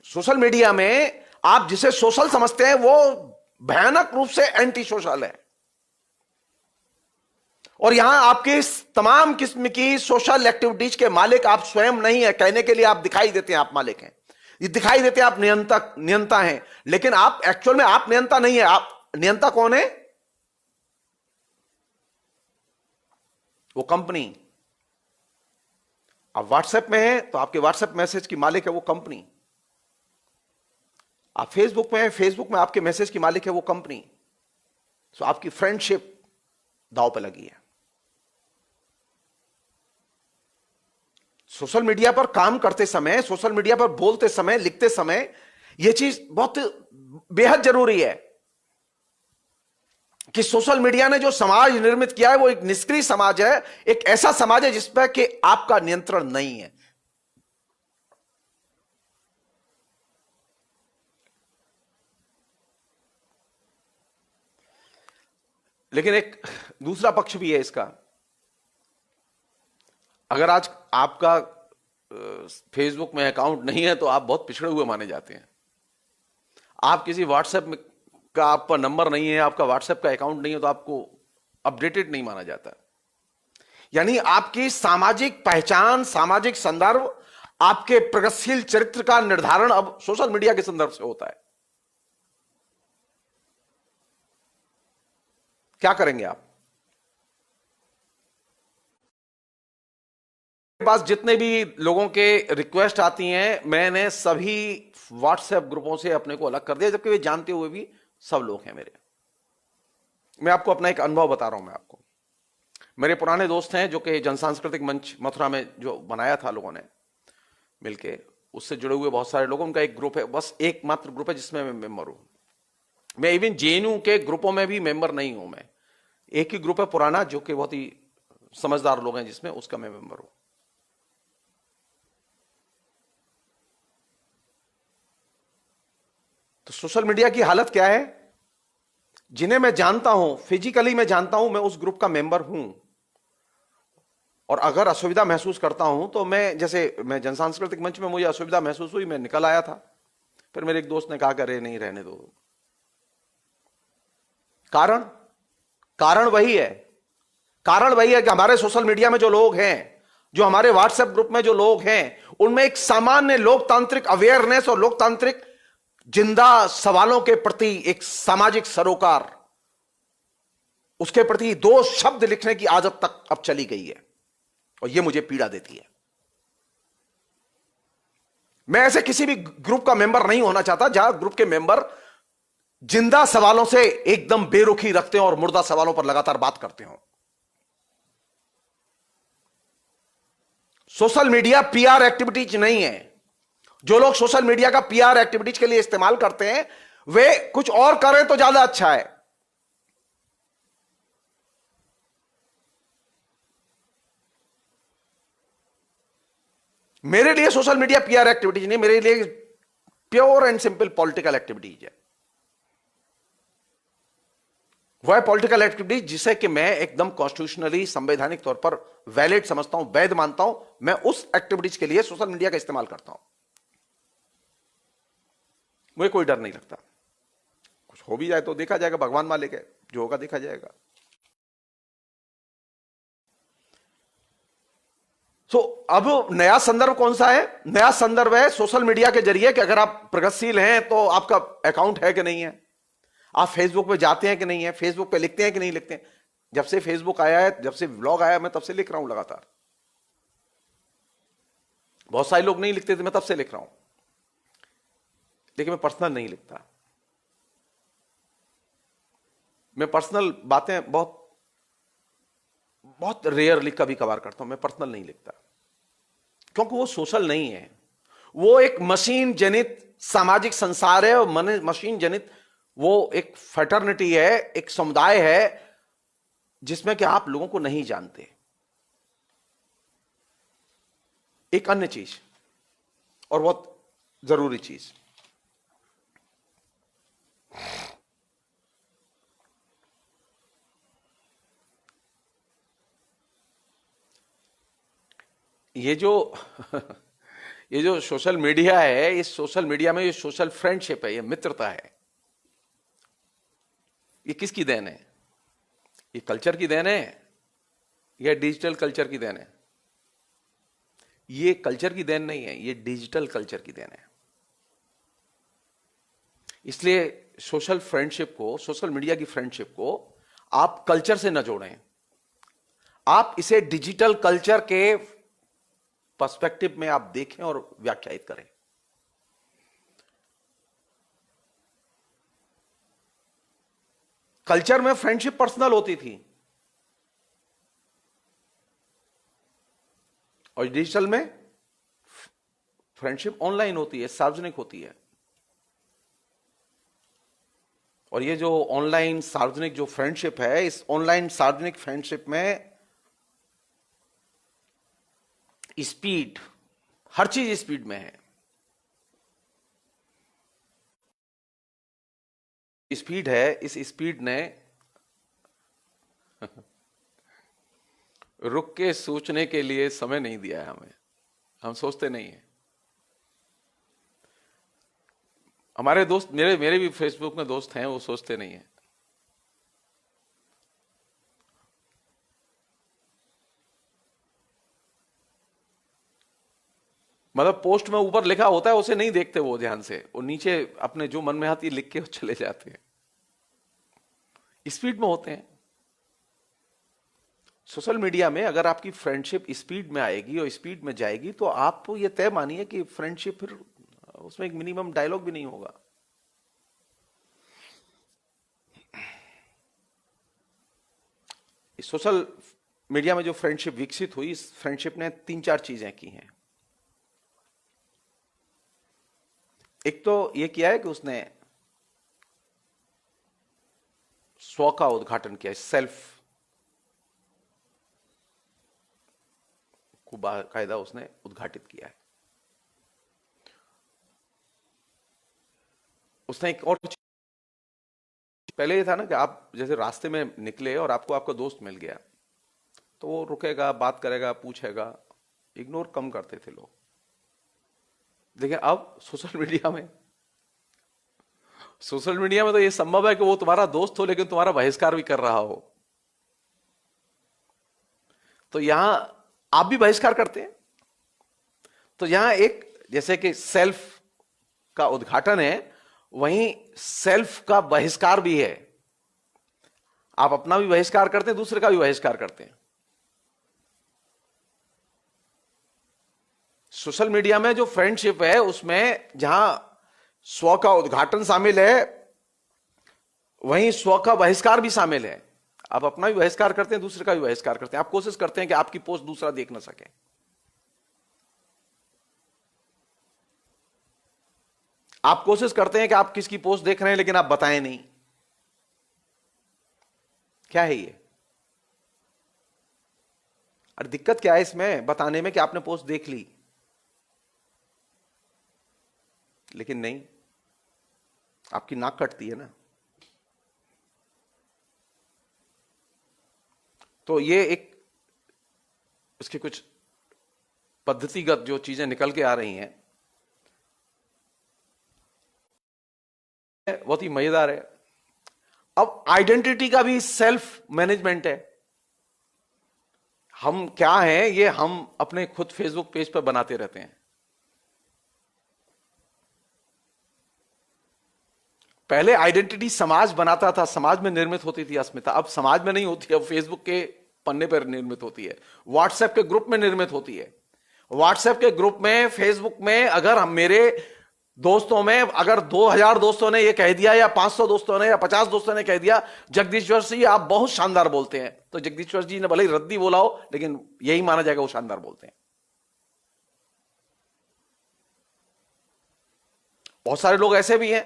सोशल मीडिया में आप जिसे सोशल समझते हैं वो भयानक रूप से एंटी सोशल है। और यहां आपकी तमाम किस्म की सोशल एक्टिविटीज के मालिक आप स्वयं नहीं है। कहने के लिए आप दिखाई देते हैं आप मालिक हैं, ये दिखाई देते हैं आप नियंता हैं, लेकिन आप एक्चुअल में आप नियंता नहीं है। आप नियंता कौन है? वो कंपनी। आप व्हाट्सएप में हैं तो आपके व्हाट्सएप मैसेज की मालिक है वो कंपनी। आप फेसबुक में हैं, फेसबुक में आपके मैसेज की मालिक है वो कंपनी। तो आपकी फ्रेंडशिप दांव पे लगी है। सोशल मीडिया पर काम करते समय, सोशल मीडिया पर बोलते समय, लिखते समय यह चीज बहुत बेहद जरूरी है कि सोशल मीडिया ने जो समाज निर्मित किया है वो एक निष्क्रिय समाज है, एक ऐसा समाज है जिसपे कि आपका नियंत्रण नहीं है। लेकिन एक दूसरा पक्ष भी है इसका। अगर आज आपका फेसबुक में अकाउंट नहीं है तो आप बहुत पिछड़े हुए माने जाते हैं। आप किसी व्हाट्सएप में का आपका नंबर नहीं है, आपका व्हाट्सएप का अकाउंट नहीं है तो आपको अपडेटेड नहीं माना जाता। यानी आपकी सामाजिक पहचान, सामाजिक संदर्भ, आपके प्रगतिशील चरित्र का निर्धारण अब सोशल मीडिया के संदर्भ से होता है। क्या करेंगे आप? पास जितने भी लोगों के रिक्वेस्ट आती हैं, मैंने सभी व्हाट्सएप ग्रुपों से अपने को अलग कर दिया, जबकि वे जानते हुए भी सब लोग हैं मेरे। मैं आपको अपना एक अनुभव बता रहा हूं। मैं आपको, मेरे पुराने दोस्त हैं जो कि जनसांस्कृतिक मंच मथुरा में जो बनाया था लोगों ने मिलके, उससे जुड़े हुए बहुत सारे लोगों, उनका एक ग्रुप है, बस एकमात्र ग्रुप है जिसमें मैं मेंबर हूं। मैं इवन जेएनयू के ग्रुपों में भी मेंबर नहीं हूं। मैं एक ही ग्रुप है पुराना जो कि बहुत ही समझदार लोग हैं जिसमें, उसका मैं मेंबर हूं। तो सोशल मीडिया की हालत क्या है? जिन्हें मैं जानता हूं, फिजिकली मैं जानता हूं, मैं उस ग्रुप का मेंबर हूं, और अगर असुविधा महसूस करता हूं तो मैं जनसांस्कृतिक मंच में मुझे असुविधा महसूस हुई, मैं निकल आया था। फिर मेरे एक दोस्त ने कहा करे नहीं, रहने दो। कारण वही है। कारण वही है कि हमारे सोशल मीडिया में जो लोग हैं, जो हमारे व्हाट्सएप ग्रुप में जो लोग हैं, उनमें एक सामान्य लोकतांत्रिक अवेयरनेस और लोकतांत्रिक जिंदा सवालों के प्रति एक सामाजिक सरोकार, उसके प्रति दो शब्द लिखने की आदत तक अब चली गई है, और यह मुझे पीड़ा देती है। मैं ऐसे किसी भी ग्रुप का मेंबर नहीं होना चाहता जहां ग्रुप के मेंबर जिंदा सवालों से एकदम बेरुखी रखते हो और मुर्दा सवालों पर लगातार बात करते हो। सोशल मीडिया पीआर एक्टिविटीज नहीं है। जो लोग सोशल मीडिया का पीआर एक्टिविटीज के लिए इस्तेमाल करते हैं, वे कुछ और करें तो ज्यादा अच्छा है। मेरे लिए सोशल मीडिया पीआर एक्टिविटीज नहीं, मेरे लिए pure and simple political activities है। वह पॉलिटिकल एक्टिविटीज जिसे कि मैं एकदम कॉन्स्टिट्यूशनली संवैधानिक तौर पर वैलिड समझता हूं, वैध मानता हूं, मैं उस एक्टिविटीज के लिए सोशल मीडिया का इस्तेमाल करता हूं। मुझे कोई डर नहीं लगता। कुछ हो भी जाए तो देखा जाएगा, भगवान मालिक है, जो होगा देखा जाएगा। तो अब नया संदर्भ कौन सा है? नया संदर्भ है सोशल मीडिया के जरिए कि अगर आप प्रगतिशील हैं तो आपका अकाउंट है कि नहीं है, आप फेसबुक पे जाते हैं कि नहीं है, फेसबुक पे लिखते हैं कि नहीं लिखते हैं। जब से फेसबुक आया है, जब से व्लॉग आया, मैं तब से लिख रहा हूं लगातार। बहुत सारे लोग नहीं लिखते थे, मैं तब से लिख रहा हूं, लेकिन मैं पर्सनल नहीं लिखता। मैं पर्सनल बातें बहुत बहुत रेयरली कभी कभार करता हूं, मैं पर्सनल नहीं लिखता, क्योंकि वो सोशल नहीं है। वो एक मशीन जनित सामाजिक संसार है, और मशीन जनित वो एक फैटर्निटी है, एक समुदाय है जिसमें कि आप लोगों को नहीं जानते। एक अन्य चीज और बहुत जरूरी चीज, ये जो ये जो सोशल मीडिया है, इस सोशल मीडिया में ये सोशल फ्रेंडशिप है, ये मित्रता है, ये किसकी देन है? ये कल्चर की देन है या डिजिटल कल्चर की देन है? ये कल्चर की देन नहीं है, ये डिजिटल कल्चर की देन है। इसलिए सोशल फ्रेंडशिप को, सोशल मीडिया की फ्रेंडशिप को आप कल्चर से न जोड़ें, आप इसे डिजिटल कल्चर के पर्सपेक्टिव में आप देखें और व्याख्यायित करें। कल्चर में फ्रेंडशिप पर्सनल होती थी और डिजिटल में फ्रेंडशिप ऑनलाइन होती है, सार्वजनिक होती है। और ये जो ऑनलाइन सार्वजनिक जो फ्रेंडशिप है, इस ऑनलाइन सार्वजनिक फ्रेंडशिप में स्पीड, हर चीज स्पीड में है। स्पीड है, इस स्पीड ने रुक के सोचने के लिए समय नहीं दिया है हमें। हम सोचते नहीं है। हमारे दोस्त, मेरे भी फेसबुक में दोस्त हैं, वो सोचते नहीं है। मतलब पोस्ट में ऊपर लिखा होता है, उसे नहीं देखते वो ध्यान से, वो नीचे अपने जो मन में आती है लिख के चले जाते हैं। स्पीड में होते हैं। सोशल मीडिया में अगर आपकी फ्रेंडशिप स्पीड में आएगी और स्पीड में जाएगी तो आप ये तय मानिए कि फ्रेंडशिप फिर उसमें एक मिनिमम डायलॉग भी नहीं होगा। सोशल मीडिया में जो फ्रेंडशिप विकसित हुई, इस फ्रेंडशिप ने 3-4 चीजें की हैं। एक तो ये किया है कि उसने स्व का उद्घाटन किया, सेल्फ को बाकायदा उसने उद्घाटित किया है। उसने एक और, पहले ये था ना कि आप जैसे रास्ते में निकले और आपको आपका दोस्त मिल गया तो वो रुकेगा, बात करेगा, पूछेगा, इग्नोर कम करते थे लोग। देखिए अब सोशल मीडिया में तो ये संभव है कि वो तुम्हारा दोस्त हो लेकिन तुम्हारा बहिष्कार भी कर रहा हो। तो यहां आप भी बहिष्कार करते हैं। तो यहां एक जैसे कि सेल्फ का उद्घाटन है, वहीं सेल्फ का बहिष्कार भी है। आप अपना भी बहिष्कार करते हैं, दूसरे का भी बहिष्कार करते हैं। सोशल मीडिया में जो फ्रेंडशिप है उसमें जहां स्व का उद्घाटन शामिल है, वहीं स्व का बहिष्कार भी शामिल है। आप अपना भी बहिष्कार करते हैं, दूसरे का भी बहिष्कार करते हैं। आप कोशिश करते हैं कि आपकी पोस्ट दूसरा देख ना सके। आप कोशिश करते हैं कि आप किसकी पोस्ट देख रहे हैं लेकिन आप बताएं नहीं। क्या है ये? और दिक्कत क्या है इसमें बताने में कि आपने पोस्ट देख ली? लेकिन नहीं, आपकी नाक कटती है ना। तो ये एक इसके कुछ पद्धतिगत जो चीजें निकल के आ रही हैं, बहुत ही मजेदार है। अब आइडेंटिटी का भी सेल्फ मैनेजमेंट है। हम क्या हैं, ये हम अपने खुद फेसबुक पेज पर बनाते रहते हैं। पहले आइडेंटिटी समाज बनाता था, समाज में निर्मित होती थी अस्मिता। अब समाज में नहीं होती, अब फेसबुक के पन्ने पर निर्मित होती है, व्हाट्सएप के ग्रुप में निर्मित होती है। व्हाट्सएप के ग्रुप में, फेसबुक में अगर हम मेरे दोस्तों में अगर 2000 दोस्तों ने ये कह दिया, या 500 दोस्तों ने, या 50 दोस्तों ने कह दिया जगदीश्वर जी आप बहुत शानदार बोलते हैं, तो जगदीश्वर जी ने भले ही रद्दी बोला हो, लेकिन यही माना जाएगा वो शानदार बोलते हैं। बहुत सारे लोग ऐसे भी हैं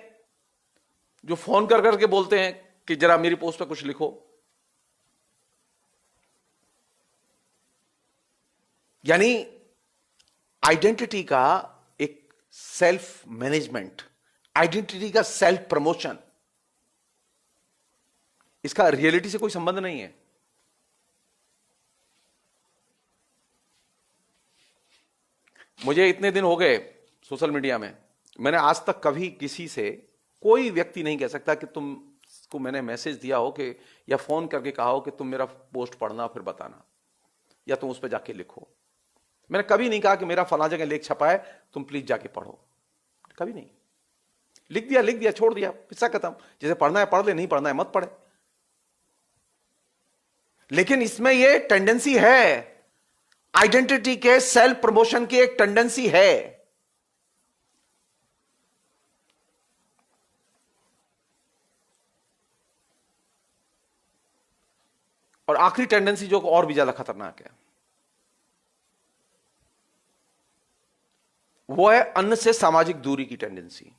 जो फोन कर करके बोलते हैं कि जरा मेरी पोस्ट पे कुछ लिखो। यानी आइडेंटिटी का एक सेल्फ मैनेजमेंट, आइडेंटिटी का सेल्फ प्रमोशन, इसका रियलिटी से कोई संबंध नहीं है। मुझे इतने दिन हो गए सोशल मीडिया में, मैंने आज तक कभी किसी से, कोई व्यक्ति नहीं कह सकता कि तुमको मैंने मैसेज दिया हो कि, या फोन करके कहा हो कि तुम मेरा पोस्ट पढ़ना फिर बताना, या तुम उस पर जाके लिखो। मैंने कभी नहीं कहा कि मेरा फला जगह लेख छपा है, तुम प्लीज जाके पढ़ो। कभी नहीं। लिख दिया छोड़ दिया, किस्सा खत्म। जैसे पढ़ना है पढ़ ले, नहीं पढ़ना है मत पढ़े। लेकिन इसमें यह टेंडेंसी है, आइडेंटिटी के सेल्फ प्रमोशन की एक टेंडेंसी है। और आखिरी टेंडेंसी जो और भी ज्यादा खतरनाक है, वो है अन्य से सामाजिक दूरी की टेंडेंसी।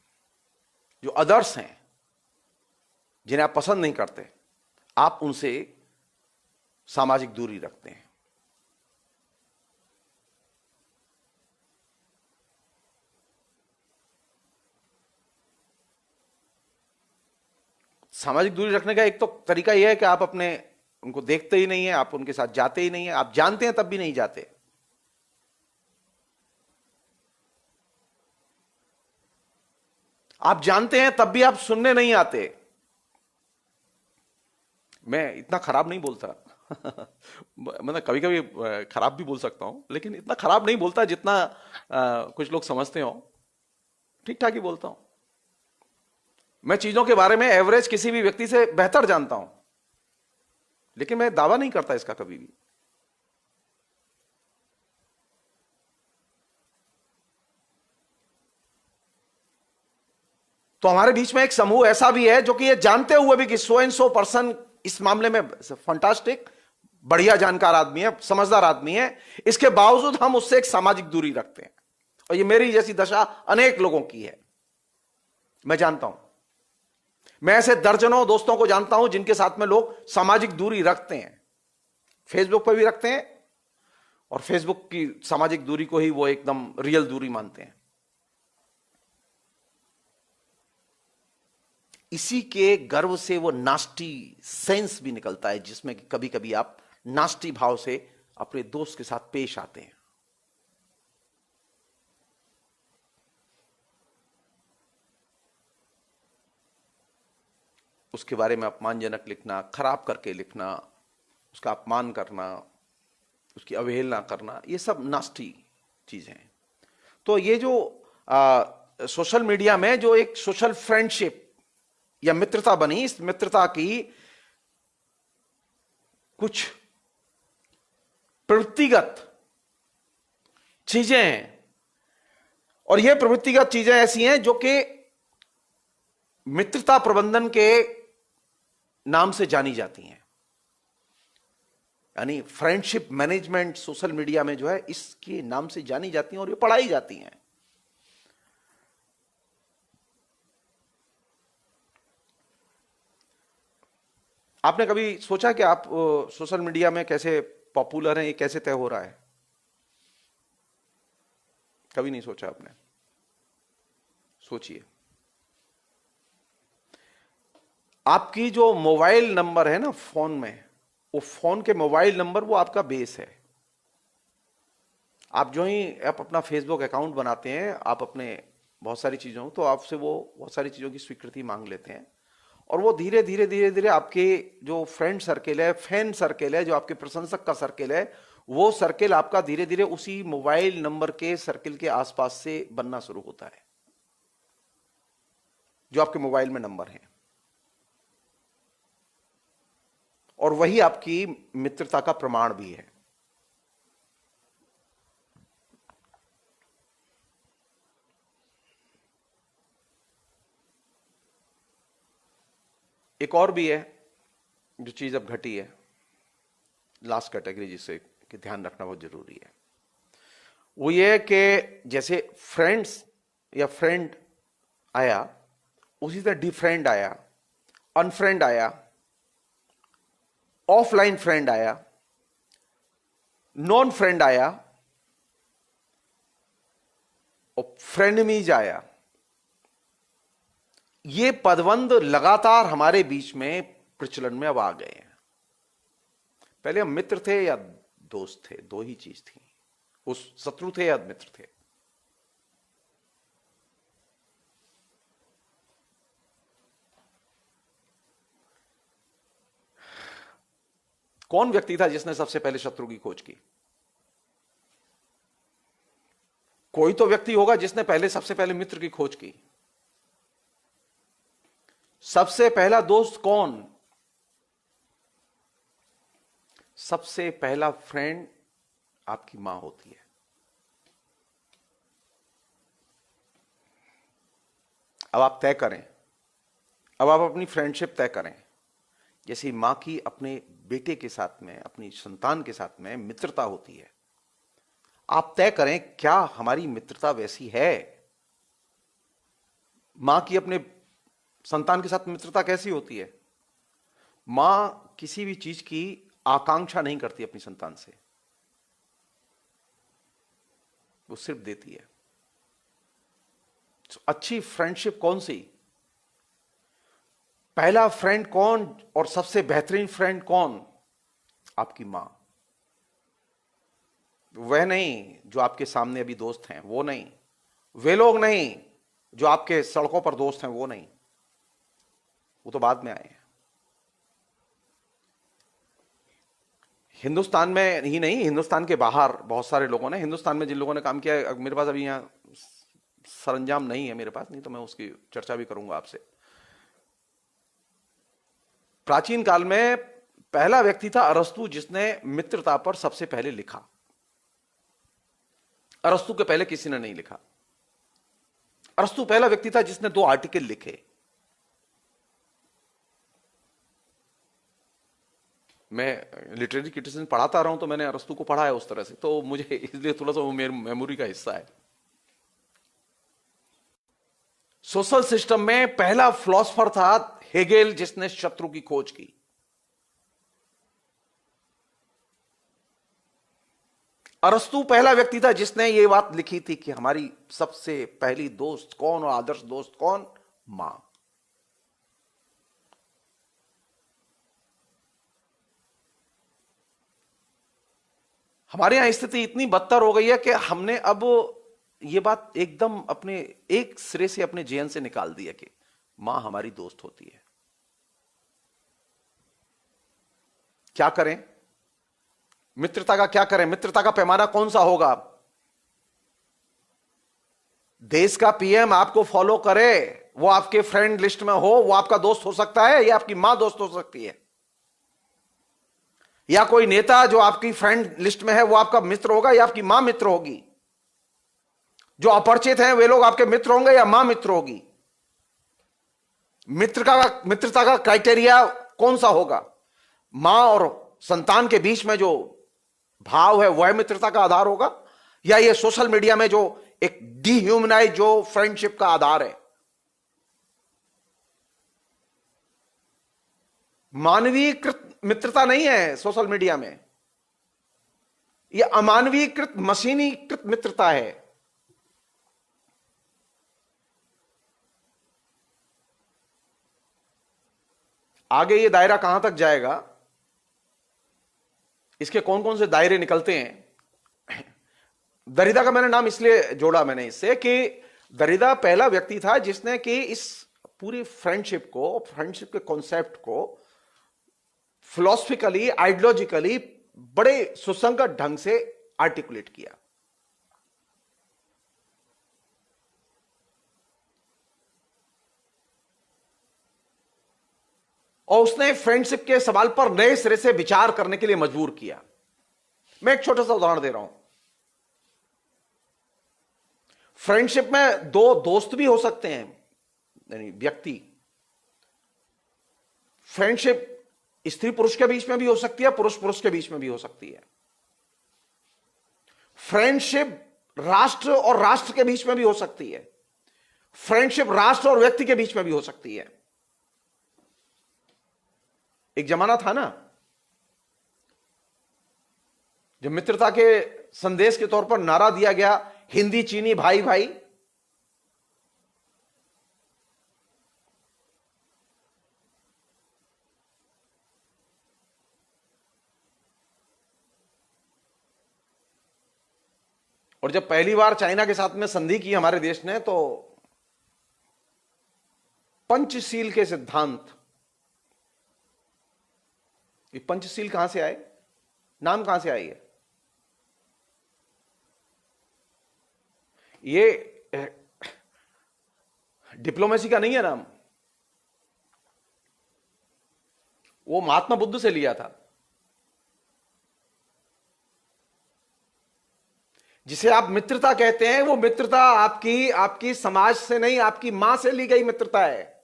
जो अदर्स हैं, जिन्हें आप पसंद नहीं करते, आप उनसे सामाजिक दूरी रखते हैं। सामाजिक दूरी रखने का एक तो तरीका यह है कि आप उनको देखते ही नहीं है, आप उनके साथ जाते ही नहीं है, आप जानते हैं तब भी नहीं जाते। आप जानते हैं तब भी आप सुनने नहीं आते। मैं इतना खराब नहीं बोलता मतलब कभी कभी खराब भी बोल सकता हूं, लेकिन इतना खराब नहीं बोलता जितना कुछ लोग समझते हो। ठीक ठाक ही बोलता हूं। मैं चीजों के बारे में एवरेज किसी भी व्यक्ति से बेहतर जानता हूं, लेकिन मैं दावा नहीं करता इसका कभी भी। तो हमारे बीच में एक समूह ऐसा भी है जो कि ये जानते हुए भी कि सो एंड सो पर्सन इस मामले में फंटास्टिक, बढ़िया जानकार आदमी है, समझदार आदमी है, इसके बावजूद हम उससे एक सामाजिक दूरी रखते हैं। और ये मेरी जैसी दशा अनेक लोगों की है, मैं जानता हूं। मैं ऐसे दर्जनों दोस्तों को जानता हूं जिनके साथ में लोग सामाजिक दूरी रखते हैं, फेसबुक पर भी रखते हैं, और फेसबुक की सामाजिक दूरी को ही वो एकदम रियल दूरी मानते हैं। इसी के गर्व से वो नास्टी सेंस भी निकलता है, जिसमें कभी कभी आप नास्टी भाव से अपने दोस्त के साथ पेश आते हैं। उसके बारे में अपमानजनक लिखना, खराब करके लिखना, उसका अपमान करना, उसकी अवहेलना करना, ये सब नास्टी चीजें हैं। तो ये जो सोशल मीडिया में जो एक सोशल फ्रेंडशिप या मित्रता बनी, इस मित्रता की कुछ प्रवृत्तिगत चीजें हैं, और ये प्रवृत्तिगत चीजें ऐसी हैं जो कि मित्रता प्रबंधन के नाम से जानी जाती हैं। यानी फ्रेंडशिप मैनेजमेंट सोशल मीडिया में जो है, इसके नाम से जानी जाती हैं और ये पढ़ाई जाती हैं। आपने कभी सोचा कि आप सोशल मीडिया में कैसे पॉपुलर हैं, ये कैसे तय हो रहा है? कभी नहीं सोचा आपने? सोचिए, आपकी जो मोबाइल नंबर है ना फोन में, वो फोन के मोबाइल नंबर वो आपका बेस है। आप जो ही आप अपना फेसबुक अकाउंट बनाते हैं, आप अपने बहुत सारी चीजों, तो आपसे वो बहुत सारी चीजों की स्वीकृति मांग लेते हैं, और वो धीरे धीरे धीरे धीरे आपके जो फ्रेंड सर्किल है, फैन सर्किल है, जो आपके प्रशंसक का सर्किल है, वो सर्किल आपका धीरे धीरे उसी मोबाइल नंबर के सर्किल के आसपास से बनना शुरू होता है, जो आपके मोबाइल में नंबर है, और वही आपकी मित्रता का प्रमाण भी है। एक और भी है जो चीज अब घटी है, लास्ट कैटेगरी जिससे कि ध्यान रखना बहुत जरूरी है, वो ये है कि जैसे फ्रेंड्स या फ्रेंड आया, उसी तरह डिफ्रेंड आया, अनफ्रेंड आया, ऑफलाइन फ्रेंड आया, नॉन फ्रेंड आया, और फ्रेंडमीज आया। ये पदबंध लगातार हमारे बीच में प्रचलन में अब आ गए हैं। पहले हम मित्र थे या दोस्त थे, दो ही चीज थी, उस शत्रु थे या मित्र थे। कौन व्यक्ति था जिसने सबसे पहले शत्रु की खोज की? कोई तो व्यक्ति होगा जिसने पहले सबसे पहले मित्र की खोज की। सबसे पहला दोस्त कौन? सबसे पहला फ्रेंड आपकी मां होती है। अब आप तय करें, अब आप अपनी फ्रेंडशिप तय करें। जैसे मां की अपने बेटे के साथ में, अपनी संतान के साथ में मित्रता होती है, आप तय करें क्या हमारी मित्रता वैसी है? मां की अपने संतान के साथ मित्रता कैसी होती है? मां किसी भी चीज की आकांक्षा नहीं करती अपनी संतान से, वो सिर्फ देती है। तो अच्छी फ्रेंडशिप कौन सी? पहला फ्रेंड कौन और सबसे बेहतरीन फ्रेंड कौन? आपकी मां। वह नहीं जो आपके सामने अभी दोस्त हैं, वो नहीं, वे लोग नहीं जो आपके सड़कों पर दोस्त हैं, वो नहीं, वो तो बाद में आए हैं। हिंदुस्तान में ही नहीं, हिंदुस्तान के बाहर बहुत सारे लोगों ने, हिंदुस्तान में जिन लोगों ने काम किया है, मेरे पास अभी यहां सरंजाम नहीं है मेरे पास, नहीं तो मैं उसकी चर्चा भी करूंगा आपसे। प्राचीन काल में पहला व्यक्ति था अरस्तु, जिसने मित्रता पर सबसे पहले लिखा। अरस्तु के पहले किसी ने नहीं लिखा। अरस्तु पहला व्यक्ति था जिसने 2 आर्टिकल लिखे। मैं लिटरेरी क्रिटिसिज्म पढ़ाता रहा हूं, तो मैंने अरस्तु को पढ़ा है उस तरह से, तो मुझे इसलिए थोड़ा सा वो मेरी मेमोरी का हिस्सा है। सोशल सिस्टम में पहला फिलॉसफर था हेगेल, जिसने शत्रु की खोज की। अरस्तु पहला व्यक्ति था जिसने यह बात लिखी थी कि हमारी सबसे पहली दोस्त कौन और आदर्श दोस्त कौन? मां। हमारे यहां स्थिति इतनी बदतर हो गई है कि हमने अब यह बात एकदम अपने एक सिरे से अपने जीवन से निकाल दी है कि मां हमारी दोस्त होती है। क्या करें? मित्रता का क्या करें? मित्रता का पैमाना कौन सा होगा? देश का पीएम आपको फॉलो करे, वो आपके फ्रेंड लिस्ट में हो, वो आपका दोस्त हो सकता है, या आपकी मां दोस्त हो सकती है? या कोई नेता जो आपकी फ्रेंड लिस्ट में है वो आपका मित्र होगा या आपकी मां मित्र होगी? जो अपरिचित हैं वे लोग आपके मित्र होंगे या मां मित्र होगी? मित्रता का क्राइटेरिया कौन सा होगा? मां और संतान के बीच में जो भाव है वह मित्रता का आधार होगा, या ये सोशल मीडिया में जो एक डिह्यूमनाइज जो फ्रेंडशिप का आधार है? मानवीयकृत मित्रता नहीं है सोशल मीडिया में, यह अमानवीयकृत मशीनीकृत मित्रता है। आगे ये दायरा कहां तक जाएगा, इसके कौन कौन से दायरे निकलते हैं। दरिदा का मैंने नाम इसलिए जोड़ा मैंने इससे कि दरिदा पहला व्यक्ति था जिसने कि इस पूरी फ्रेंडशिप को, फ्रेंडशिप के कॉन्सेप्ट को फिलोसफिकली, आइडियोलॉजिकली बड़े सुसंगत ढंग से आर्टिकुलेट किया। और उसने फ्रेंडशिप के सवाल पर नए सिरे से विचार करने के लिए मजबूर किया। मैं एक छोटा सा उदाहरण दे रहा हूं। फ्रेंडशिप में दो दोस्त भी हो सकते हैं, यानी व्यक्ति। फ्रेंडशिप स्त्री पुरुष के बीच में भी हो सकती है, पुरुष पुरुष के बीच में भी हो सकती है। फ्रेंडशिप राष्ट्र और राष्ट्र के बीच में भी हो सकती है। फ्रेंडशिप राष्ट्र और व्यक्ति के बीच में भी हो सकती है। एक जमाना था ना जब मित्रता के संदेश के तौर पर नारा दिया गया, हिंदी चीनी भाई भाई। और जब पहली बार चाइना के साथ में संधि की हमारे देश ने, तो पंचशील के सिद्धांत, ये पंचशील कहां से आए, नाम कहां से आई है? ये डिप्लोमेसी का नहीं है नाम, वो महात्मा बुद्ध से लिया था। जिसे आप मित्रता कहते हैं, वो मित्रता आपकी समाज से नहीं, आपकी मां से ली गई मित्रता है।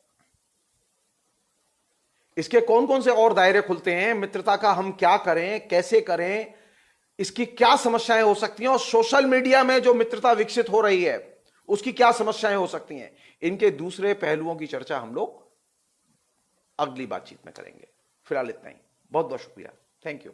इसके कौन कौन से और दायरे खुलते हैं, मित्रता का हम क्या करें, कैसे करें, इसकी क्या समस्याएं हो सकती हैं, और सोशल मीडिया में जो मित्रता विकसित हो रही है उसकी क्या समस्याएं हो सकती हैं, इनके दूसरे पहलुओं की चर्चा हम लोग अगली बातचीत में करेंगे। फिलहाल इतना ही। बहुत बहुत शुक्रिया। Thank you.